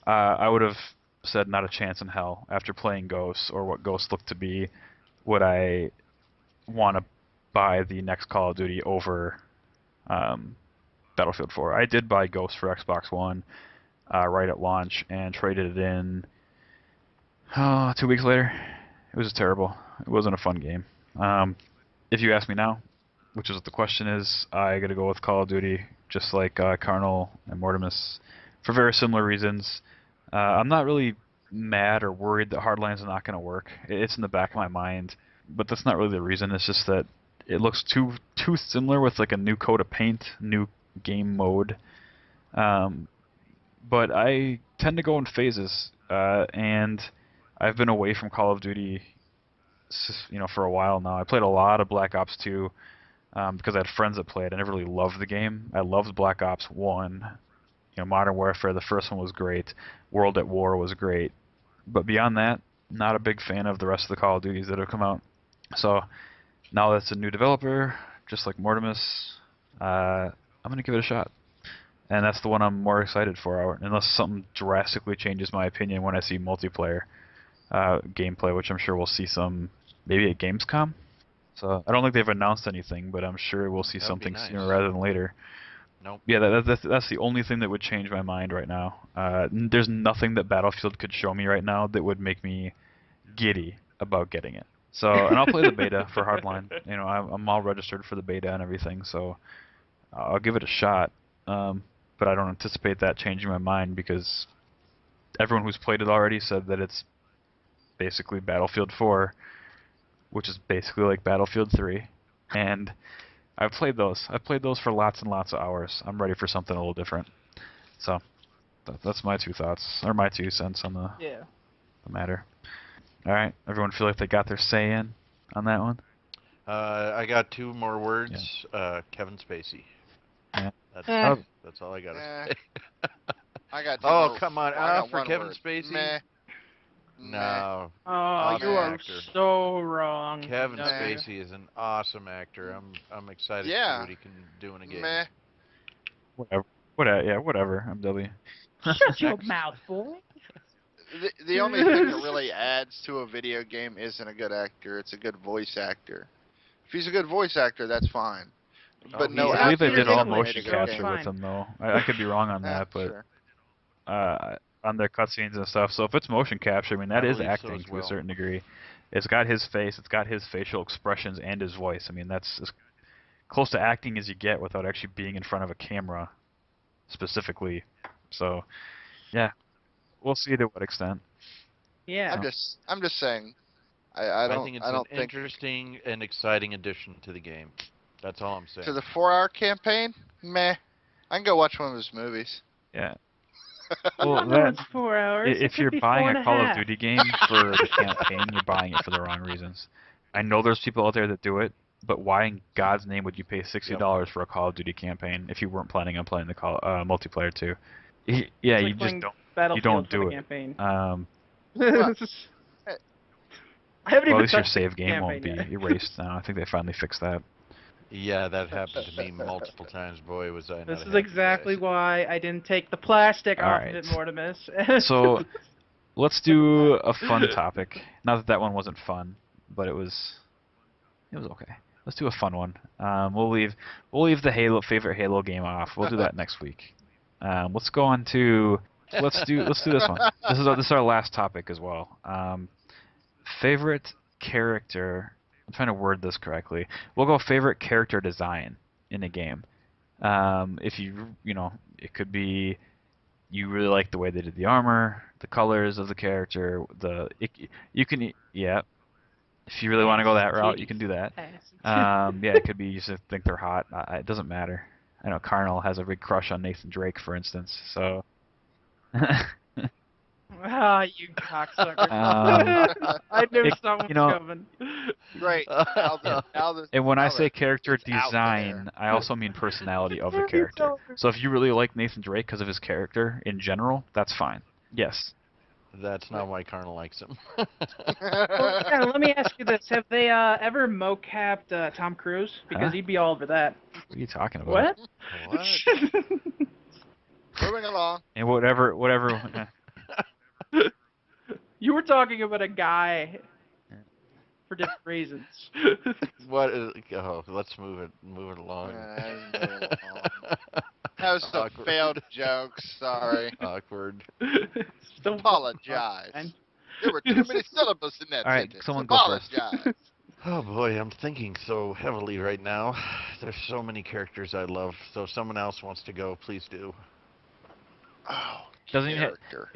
I would have said not a chance in hell after playing Ghosts or what Ghosts looked to be would I want to buy the next Call of Duty over Battlefield 4. I did buy Ghosts for Xbox One right at launch and traded it in 2 weeks later. It was terrible. It wasn't a fun game. If you ask me now, which is what the question is, I got to go with Call of Duty, just like Carnal and Mortimus, for very similar reasons. I'm not really mad or worried that Hardline's not going to work. It's in the back of my mind, but that's not really the reason. It's just that it looks too similar with like a new coat of paint, new game mode. But I tend to go in phases, and I've been away from Call of Duty, for a while now. I played a lot of Black Ops 2. Because I had friends that played. I never really loved the game. I loved Black Ops 1. Modern Warfare, the first one was great. World at War was great. But beyond that, not a big fan of the rest of the Call of Duties that have come out. So now that's a new developer, just like Mortimus, I'm going to give it a shot. And that's the one I'm more excited for, unless something drastically changes my opinion when I see multiplayer gameplay, which I'm sure we'll see some, maybe at Gamescom. So I don't think they've announced anything, but I'm sure we'll see something sooner rather than later. Nope. Yeah, that's the only thing that would change my mind right now. There's nothing that Battlefield could show me right now that would make me giddy about getting it. So, and I'll play the beta for Hardline. I'm all registered for the beta and everything, so I'll give it a shot. But I don't anticipate that changing my mind because everyone who's played it already said that it's basically Battlefield 4. Which is basically like Battlefield 3, and I've played those. I've played those for lots and lots of hours. I'm ready for something a little different. So that's my 2 thoughts, or my 2 cents on the matter. All right, everyone feel like they got their say in on that one? I got 2 more words. Yeah. Kevin Spacey. Yeah. That's all I got to say. I got 2 Oh, come on. For Kevin word. Spacey? Meh. No. Oh, awesome you are actor. so wrong. Kevin Spacey is an awesome actor. I'm excited to see what he can do in a game. Meh. Whatever. Whatever. MW. Shut your mouth, boy. the only thing that really adds to a video game isn't a good actor. It's a good voice actor. If he's a good voice actor, that's fine. But he no is. I believe they actor did all can make motion a good capture game. with him, though. I could be wrong on Yeah, that, but sure. on their cutscenes and stuff. So if it's motion capture, I mean, that I is believe so acting as to a well. certain degree. It's got his face, it's got his facial expressions and his voice. I mean, that's as close to acting as you get without actually being in front of a camera specifically. So, yeah, we'll see to what extent. Yeah. I'm just saying. I think it's don't an think interesting and exciting addition to the game. That's all I'm saying. to the 4-hour campaign. Meh. I can go watch one of his movies. Yeah. No, Well, that it's 4 hours. It if could you're be buying 4 and a a Call of half. Duty game for the campaign, you're buying it for the wrong reasons. I know there's people out there that do it, but why in God's name would you pay $60 for a Call of Duty campaign if you weren't planning on playing the multiplayer too? Yeah, It's like you just playing don't. Battlefield You don't for do the it. campaign. Well, I haven't Well, at even least your touched the save game won't be campaign yet. erased now. I think they finally fixed that. Yeah, that happened to me multiple times. Boy, was I not This is happy, exactly guys. why I didn't take the plastic off Alright. of it, Mortimus. So let's do a fun topic. Not that that one wasn't fun, but it was okay. Let's do a fun one. We'll leave the favorite Halo game off. We'll do that next week. Let's go on to let's do this one. This is our last topic as well. Favorite character. I'm trying to word this correctly. We'll go favorite character design in a game. If it could be you really like the way they did the armor, the colors of the character, you can yeah. If you really want to go that route, you can do that. Yeah, it could be you just think they're hot. It doesn't matter. I know Carnal has a big crush on Nathan Drake, for instance. So. Ah, you cocksucker. I knew someone was coming. Great. Now And when I now say character it's out design, there. I also mean personality of the character. So if you really like Nathan Drake because of his character in general, that's fine. Yes. That's not why Carnal likes him. Well, yeah, let me ask you this: have they ever mocapped Tom Cruise? Because Huh? he'd be all over that. What are you talking about? What? What? Moving along. And whatever. You were talking about a guy for different reasons. What is? Oh, let's move it along. That was some Awkward. failed jokes. Sorry. Awkward. Still Apologize. fine. There were too many syllables in that All right, sentence. someone go first. Apologize. Oh boy, I'm thinking so heavily right now. There's so many characters I love. So if someone else wants to go, please do. Oh, Doesn't it- character.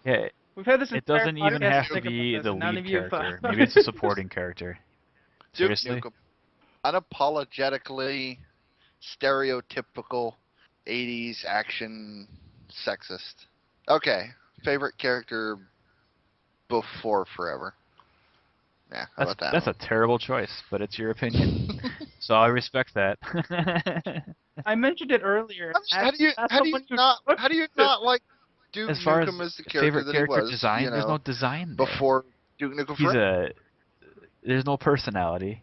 Yeah, We've had this. it entire doesn't even podcast have to think be about the this, and none lead of you have character. thought. Maybe it's a supporting character. Duke Seriously? Nukem. Unapologetically stereotypical 80s action sexist. Okay, favorite character before Forever. Yeah, how about that? That's a terrible choice, but it's your opinion. So I respect that. I mentioned it earlier. How do you not like Duke As far Nukem as as the character favorite that character he was? design, you there's know, no design there. before Duke Nukem He's Forever. there's no personality.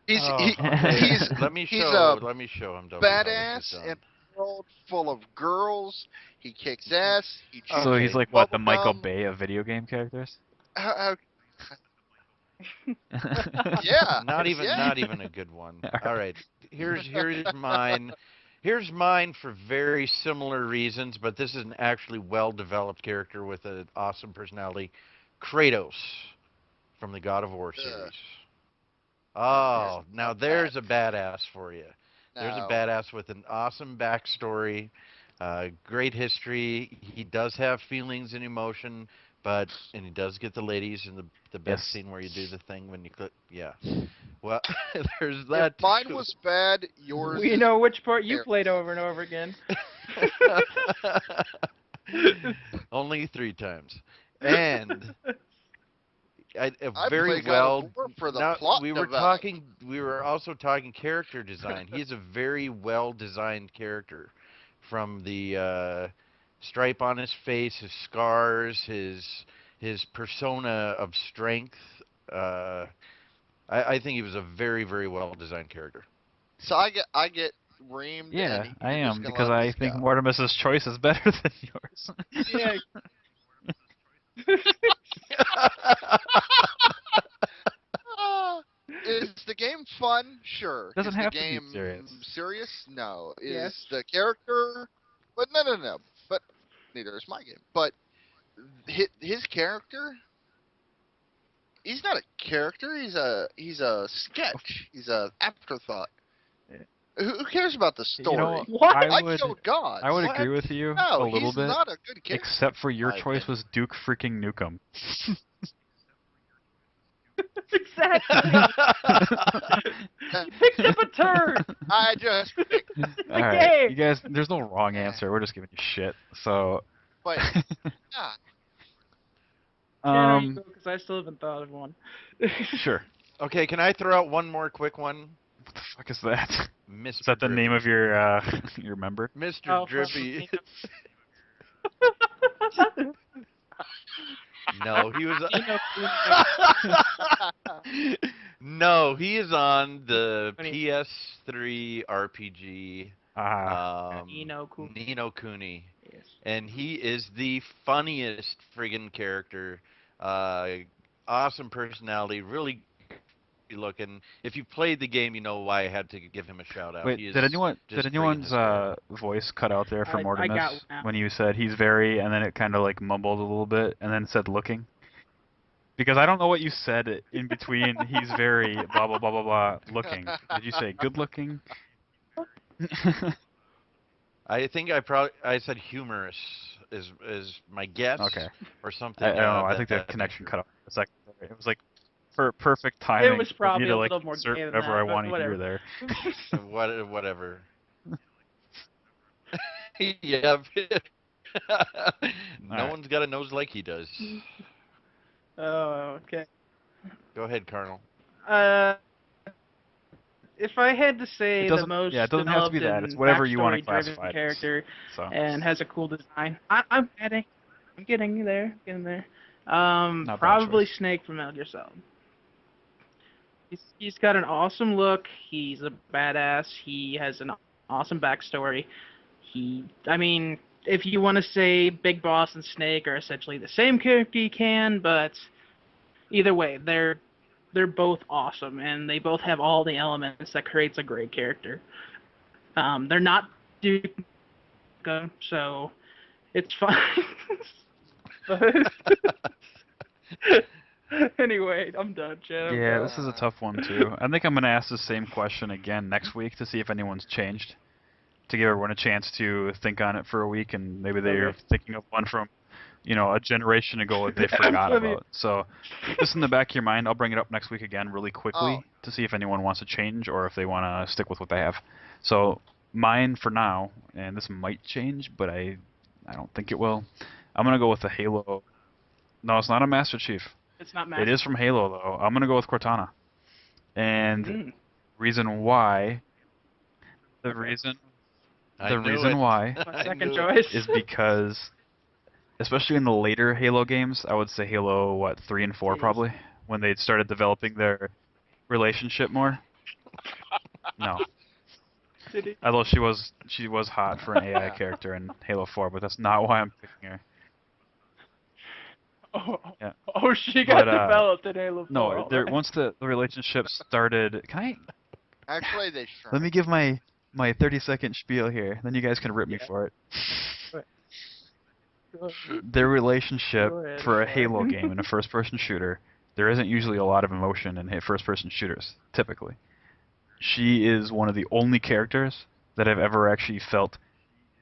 He's let me he's show a him. badass in a world full of girls. He kicks ass. He So he's chews like what, the bubblegum. Michael Bay of video game characters? Yeah. Not yeah. even a good one. All right. Here's mine. Here's mine for very similar reasons, but this is an actually well-developed character with an awesome personality. Kratos from the God of War series. Oh, now there's a badass for you. There's a No. badass with an awesome backstory, great history. He does have feelings and emotion, and he does get the ladies in the best Yes. scene where you do the thing when you click. Yeah. Well, there's If that. mine too. was bad, yours. We know which part you played over and over again. Only 3 times. And I very play God well. of War for the now, plot we were development. We were also talking character design. He's a very well designed character, from the stripe on his face, his scars, his persona of strength. I think he was a very, very well designed character. So I get reamed. Yeah, and I you're just am, gonna because let I this think go. Mortimus's choice is better than yours. Yeah. fun? Sure. Doesn't Is have the to be game serious. serious? No. Is Yes. the character? But no. But neither is my game. But his character, he's not a character. He's a sketch. He's a afterthought. Who cares about the story? You know, What? I killed gods. I would What? agree with you No, a little he's bit, not a good character. except for your my choice opinion. was Duke freaking Nukem. Exactly. You picked up a turd. I just picked, The All right, game. you guys, there's no wrong answer. We're just giving you shit. So, but yeah. Because I still haven't thought of one. sure. Okay, can I throw out one more quick one? What the fuck is that? Mr. Is that the Drippy. name of your your member? Mr. Oh, Drippy. fucking No, he was. Nino No, he is on the Kuni. PS3 RPG. Nino Kuni. Nino Kuni. Yes. And he is the funniest friggin' character. Awesome personality, really good looking. If you played the game, you know why I had to give him a shout out. Wait, He is did just friggin' anyone's hysterical. voice cut out there for I Mortimus got one. when you said he's very, and then it kind of like mumbled a little bit, and then said looking? Because I don't know what you said in between. He's very blah blah blah blah blah looking. Did you say good looking? I think I said humorous is my guess. Okay. Or something. I don't know. I think the that connection nature. cut off a second. It was like perfect timing. It was for me probably to a like little more insert gay than whatever that, I but want to hear whatever. there. Whatever. Yeah. No Alright. one's got a nose like he does. Oh, okay. Go ahead, Carnal. If I had to say It the doesn't- most yeah, it doesn't have to be developed that. It's and whatever you wanna backstory-driven classify it as. character So and has a cool design, I'm getting there. Not bad Probably choice. Snake from Metal Gear Solid. He's got an awesome look. He's a badass. He has an awesome backstory. I mean, if you want to say Big Boss and Snake are essentially the same character, you can, but either way, they're both awesome, and they both have all the elements that creates a great character. They're not Duke, so it's fine. But anyway, I'm done, Chad. yeah, this is a tough one too. I think I'm gonna ask the same question again next week to see if anyone's changed. To give everyone a chance to think on it for a week, and maybe they're Okay. thinking of one from, a generation ago that they forgot Funny. about. So, just in the back of your mind, I'll bring it up next week again really quickly Oh. to see if anyone wants to change or if they want to stick with what they have. So, mine for now, and this might change, but I don't think it will. I'm gonna go with the Halo. No, it's not a Master Chief. It's not It Master. is from Halo though. I'm gonna go with Cortana, and Mm. reason why. The reason why My I second knew it. choice is because, especially in the later Halo games, I would say Halo 3 and 4 Jeez. probably, when they started developing their relationship more. No, Did he? although she was hot for an AI character in Halo 4, but that's not why I'm picking her. Oh, Yeah. oh, she got But, developed in Halo 4. No, alright. once the relationship started, Actually, they sure. let me give my 30-second spiel here, then you guys can rip me Yeah. for it. Go ahead. Their relationship Go ahead, for a sorry. Halo game in a first-person shooter, there isn't usually a lot of emotion in first-person shooters, typically. She is one of the only characters that I've ever actually felt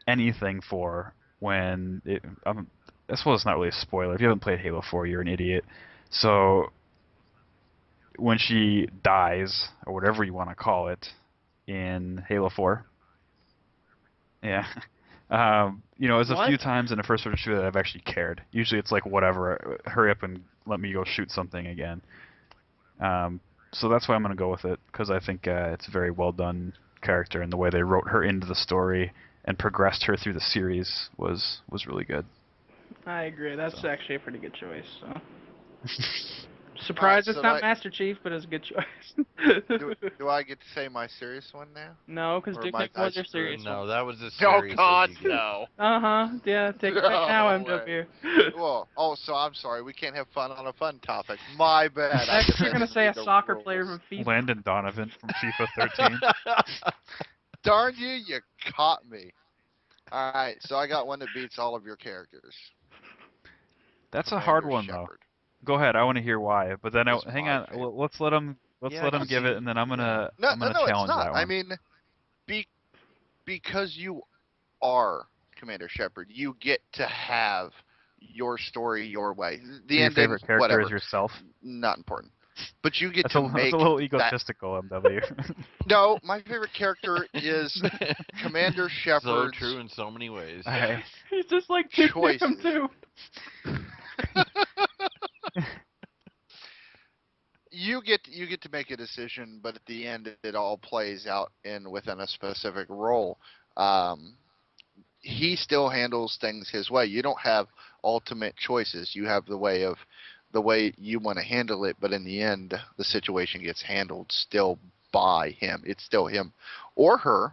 anything for when it... I suppose it's not really a spoiler. If you haven't played Halo 4, you're an idiot. So, when she dies, or whatever you want to call it, in Halo 4... Yeah. There's a few What? times in a first-person shooter that I've actually cared. Usually it's like, whatever, hurry up and let me go shoot something again. So that's why I'm going to go with it, because I think it's a very well-done character, and the way they wrote her into the story and progressed her through the series was really good. I agree. That's So. actually a pretty good choice. So. Surprised so it's not I- Master Chief, but it's a good choice. Do I get to say my serious one now? No, because Or Dick my Nick was your dice serious No, one. that was a Oh serious God, one you get. no. Yeah, take it back now, No MW. Well, so I'm sorry. We can't have fun on a fun topic. My bad. I thought you were didn't gonna say a read the soccer rules. player from FIFA. Landon Donovan from FIFA 13. Darn you! You caught me. All right, so I got one that beats all of your characters. That's a hard Commander one, though. Shepard. Go ahead. I want to hear why. But then, It's hang my on. favorite. Let's let him. Let's Yeah, let him cause give he- it, and then I'm gonna. No, I'm gonna no, it's challenge not. that one. I mean, because you are Commander Shepard, you get to have your story your way. The your ending, favorite character whatever, is yourself. not important. But you get That's to a, make that's a little that. egotistical, MW. No, my favorite character is Commander So Shepard's true in so many ways. Alright. He's just like Dick Nickham choices. too. You get to make a decision, but at the end, it all plays out within a specific role. He still handles things his way. You don't have ultimate choices. You have the way you want to handle it, but in the end, the situation gets handled still by him. It's still him or her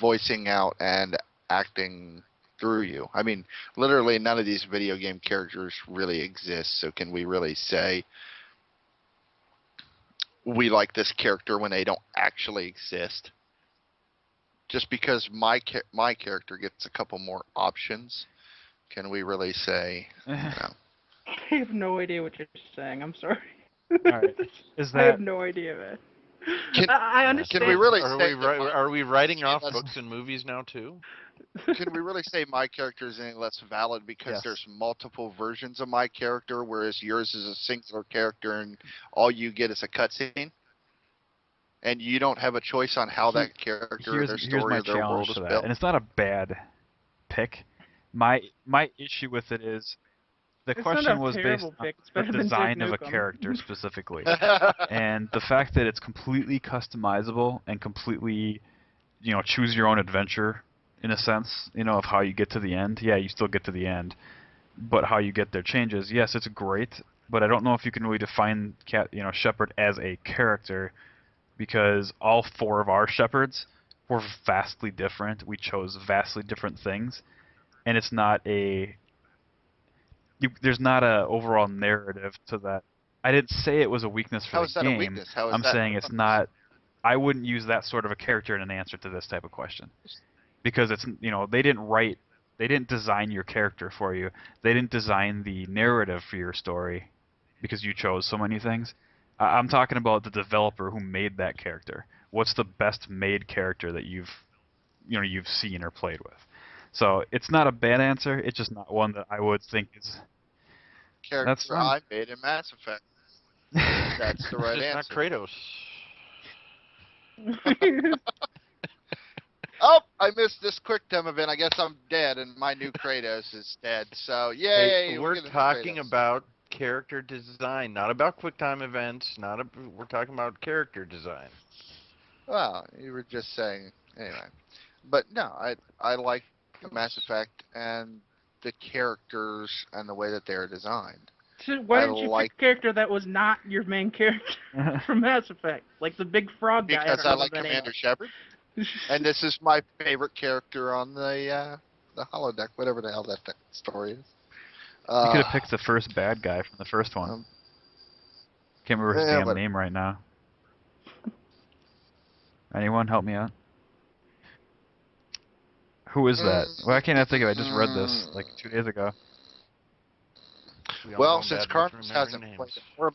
voicing out and acting through you. I mean, literally none of these video game characters really exist, so can we really say we like this character when they don't actually exist? Just because my character gets a couple more options, can we really say no? I have no idea what you're saying. I'm sorry. Alright. Is I have that no idea, man. Can- I understand. Can we really Are say we that are we writing off that's- books and movies now too? Can we really say my character is any less valid because Yes. there's multiple versions of my character, whereas yours is a singular character and all you get is a cutscene? And you don't have a choice on how that character, here's their here's story, my or their world challenge is to that, built? and it's not a bad pick. My issue with it is the It's not question a was based terrible on pick. It's the better than design Dick of a Nukem. character specifically, and the fact that it's completely customizable and completely, choose your own adventure in a sense, of how you get to the end. Yeah, you still get to the end, but how you get there changes. Yes, it's great, but I don't know if you can really define Shepard as a character, because all four of our Shepards were vastly different. We chose vastly different things, and it's not there's not a overall narrative to that. I didn't say it was a weakness for How the is that game. a weakness? How is I'm that saying a it's weakness? not. I wouldn't use that sort of a character in an answer to this type of question, because it's they didn't design your character for you. They didn't design the narrative for your story, because you chose so many things. I'm talking about the developer who made that character. What's the best made character that you've seen or played with? So it's not a bad answer. It's just not one that I would think is. Character That's fine. I made in Mass Effect. That's the right It's answer. not Kratos. Oh, I missed this quick time event. I guess I'm dead, and my new Kratos is dead. So yay! Hey, we we're get a new talking Kratos. about character design, not about QuickTime events. We're talking about character design. Well, you were just saying anyway. But no, I like Mass Effect and the characters and the way that they're designed. So why I didn't you like- pick a character that was not your main character from Mass Effect? Like the big frog guy. Because don't I know like the name Commander of. Shepard, and this is my favorite character on the holodeck, whatever the hell that story is. You could have picked the first bad guy from the first one. um, Can't remember his yeah, damn but- name right now. Anyone help me out? Who is that? Why can't I think of it? I just read this like 2 days ago. We all Well, know since bad with Carlos remembering hasn't names. played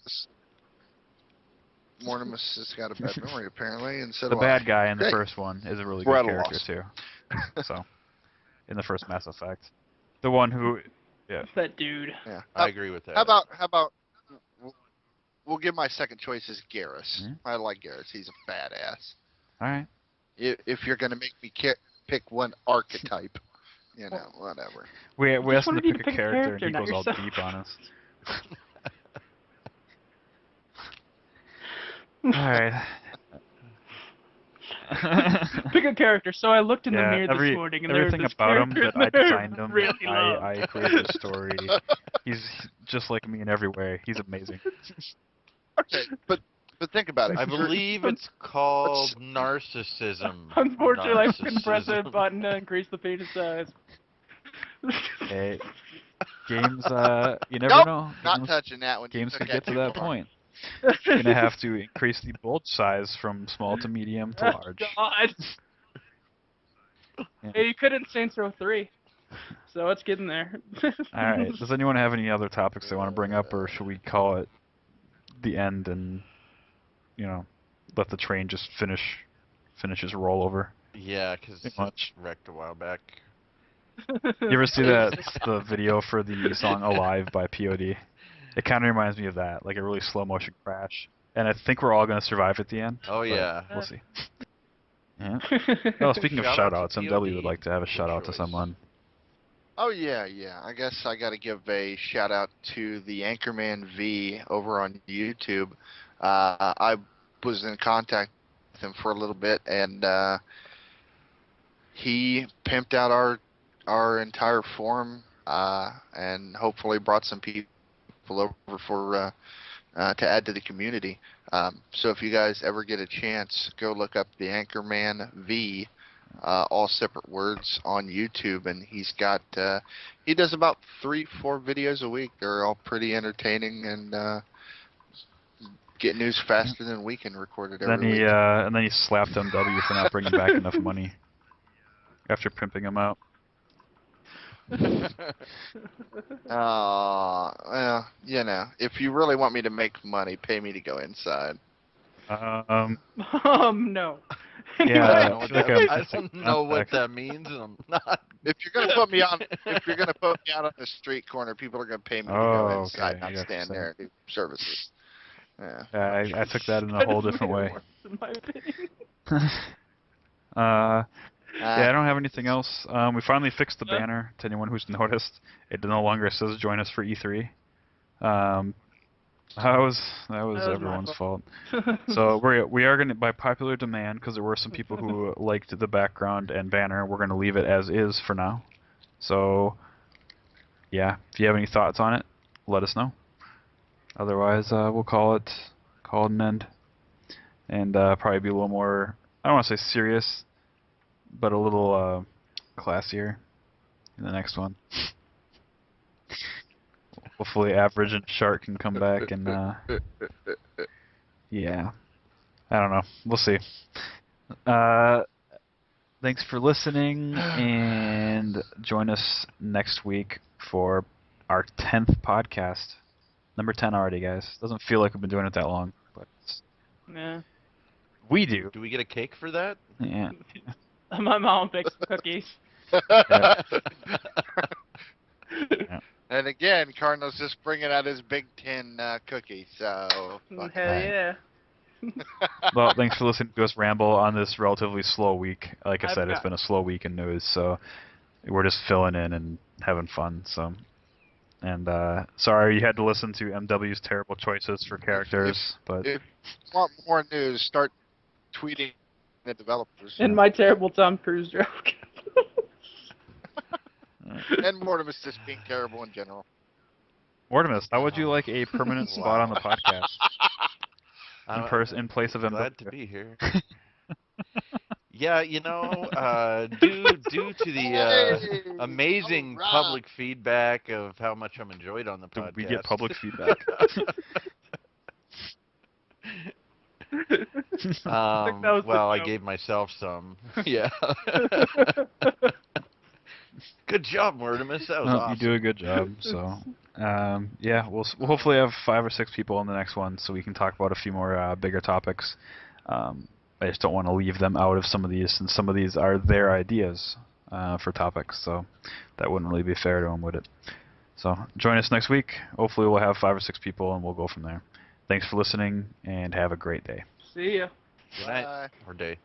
Mortimus has got a bad memory apparently, and so The do bad I. guy in the Great. first one is a really We're good at a character loss. too. So, in the first Mass Effect, the one who, yeah, That dude. Yeah. I agree with that. How about we'll give my second choice is Garrus. Mhm. I like Garrus. He's a badass. all right. If you're gonna make me pick one archetype, whatever. We just asked him wanted to you pick to a pick a character, character, and he not goes all yourself. deep on us. All right. Pick a character. So I looked in the Yeah, mirror this morning, and there was everything this about him character that I in there designed him. really loved. I created the story. He's just like me in every way. He's amazing. Okay, but think about it. I believe it's called narcissism. Unfortunately, I couldn't press a Narcissism. button to increase the penis size. Hey, games, you never Nope, know. not Games, touching that one. games You can took get to too that far. point. You're gonna have to increase the bulge size from small to medium to large. God. Yeah. Hey, you couldn't Saints Row 3, so it's getting there. All right. Does anyone have any other topics they want to bring up, or should we call it the end and let the train just finish its rollover? Yeah, because Pretty it's much. wrecked a while back. You ever see the video for the song "Alive" by POD? It kind of reminds me of that, like a really slow motion crash. And I think we're all gonna survive at the end. Oh, but yeah. We'll see. Yeah. Oh, speaking of Shout out shout-outs, to MW POD. would like to have a Good shout-out to choice. someone. Oh yeah. I guess I got to give a shout out to the Anchorman V over on YouTube. I was in contact with him for a little bit, and he pimped out our entire forum, and hopefully brought some people over for to add to the community. So if you guys ever get a chance, go look up the Anchorman V. All separate words on YouTube, and he's got he does about 3-4 videos a week. They're all pretty entertaining and get news faster than we can record it every week. And then he slapped MW for not bringing back enough money after pimping him out. Well, if you really want me to make money, pay me to go inside. No. Yeah, I I don't know feel like I don't know what contact. that means, and I'm not. If you're gonna put me on, out on the street corner, people are gonna pay me to go Oh, inside, okay, not I got stand you. there and do services. Yeah. I took that in a whole different way. In my opinion. Yeah, I don't have anything else. We finally fixed the banner. To anyone who's noticed, it no longer says "Join us for E3." That was everyone's fault. So we are gonna, by popular demand, because there were some people who liked the background and banner, we're gonna leave it as is for now. So yeah, if you have any thoughts on it, let us know. Otherwise, we'll call it an end, and probably be a little more, I don't want to say serious, but a little classier in the next one. Hopefully Average and Shark can come back and yeah. I don't know. We'll see. Thanks for listening, and join us next week for our 10th podcast. Number 10 already, guys. Doesn't feel like we've been doing it that long, but Yeah. we do. Do we get a cake for that? Yeah. My mom bakes cookies. Yeah. And again, Cardinal's just bringing out his Big Ten cookie. So fuck Hell right. yeah. Well, thanks for listening to us ramble on this relatively slow week. Like I I've said, it's got- been a slow week in news, so we're just filling in and having fun. So, and sorry you had to listen to MW's terrible choices for characters, but if you want more news, start tweeting the developers. And my terrible Tom Cruise joke. And Mortimus just being terrible in general. Mortimus, how would you like a permanent spot on the podcast in place of Glad MW? to be here. Yeah, due to the amazing alright. public feedback of how much I'm enjoyed on the Do podcast. we get public feedback? that was the Well, I joke. gave myself some. Yeah. Good job, Mortimus. That was No, awesome. you do a good job. So, yeah, we'll hopefully have 5 or 6 people in the next one, so we can talk about a few more bigger topics. I just don't want to leave them out of some of these, since some of these are their ideas for topics. So that wouldn't really be fair to them, would it? So join us next week. Hopefully we'll have 5 or 6 people, and we'll go from there. Thanks for listening, and have a great day. See ya. Good night Bye. or day.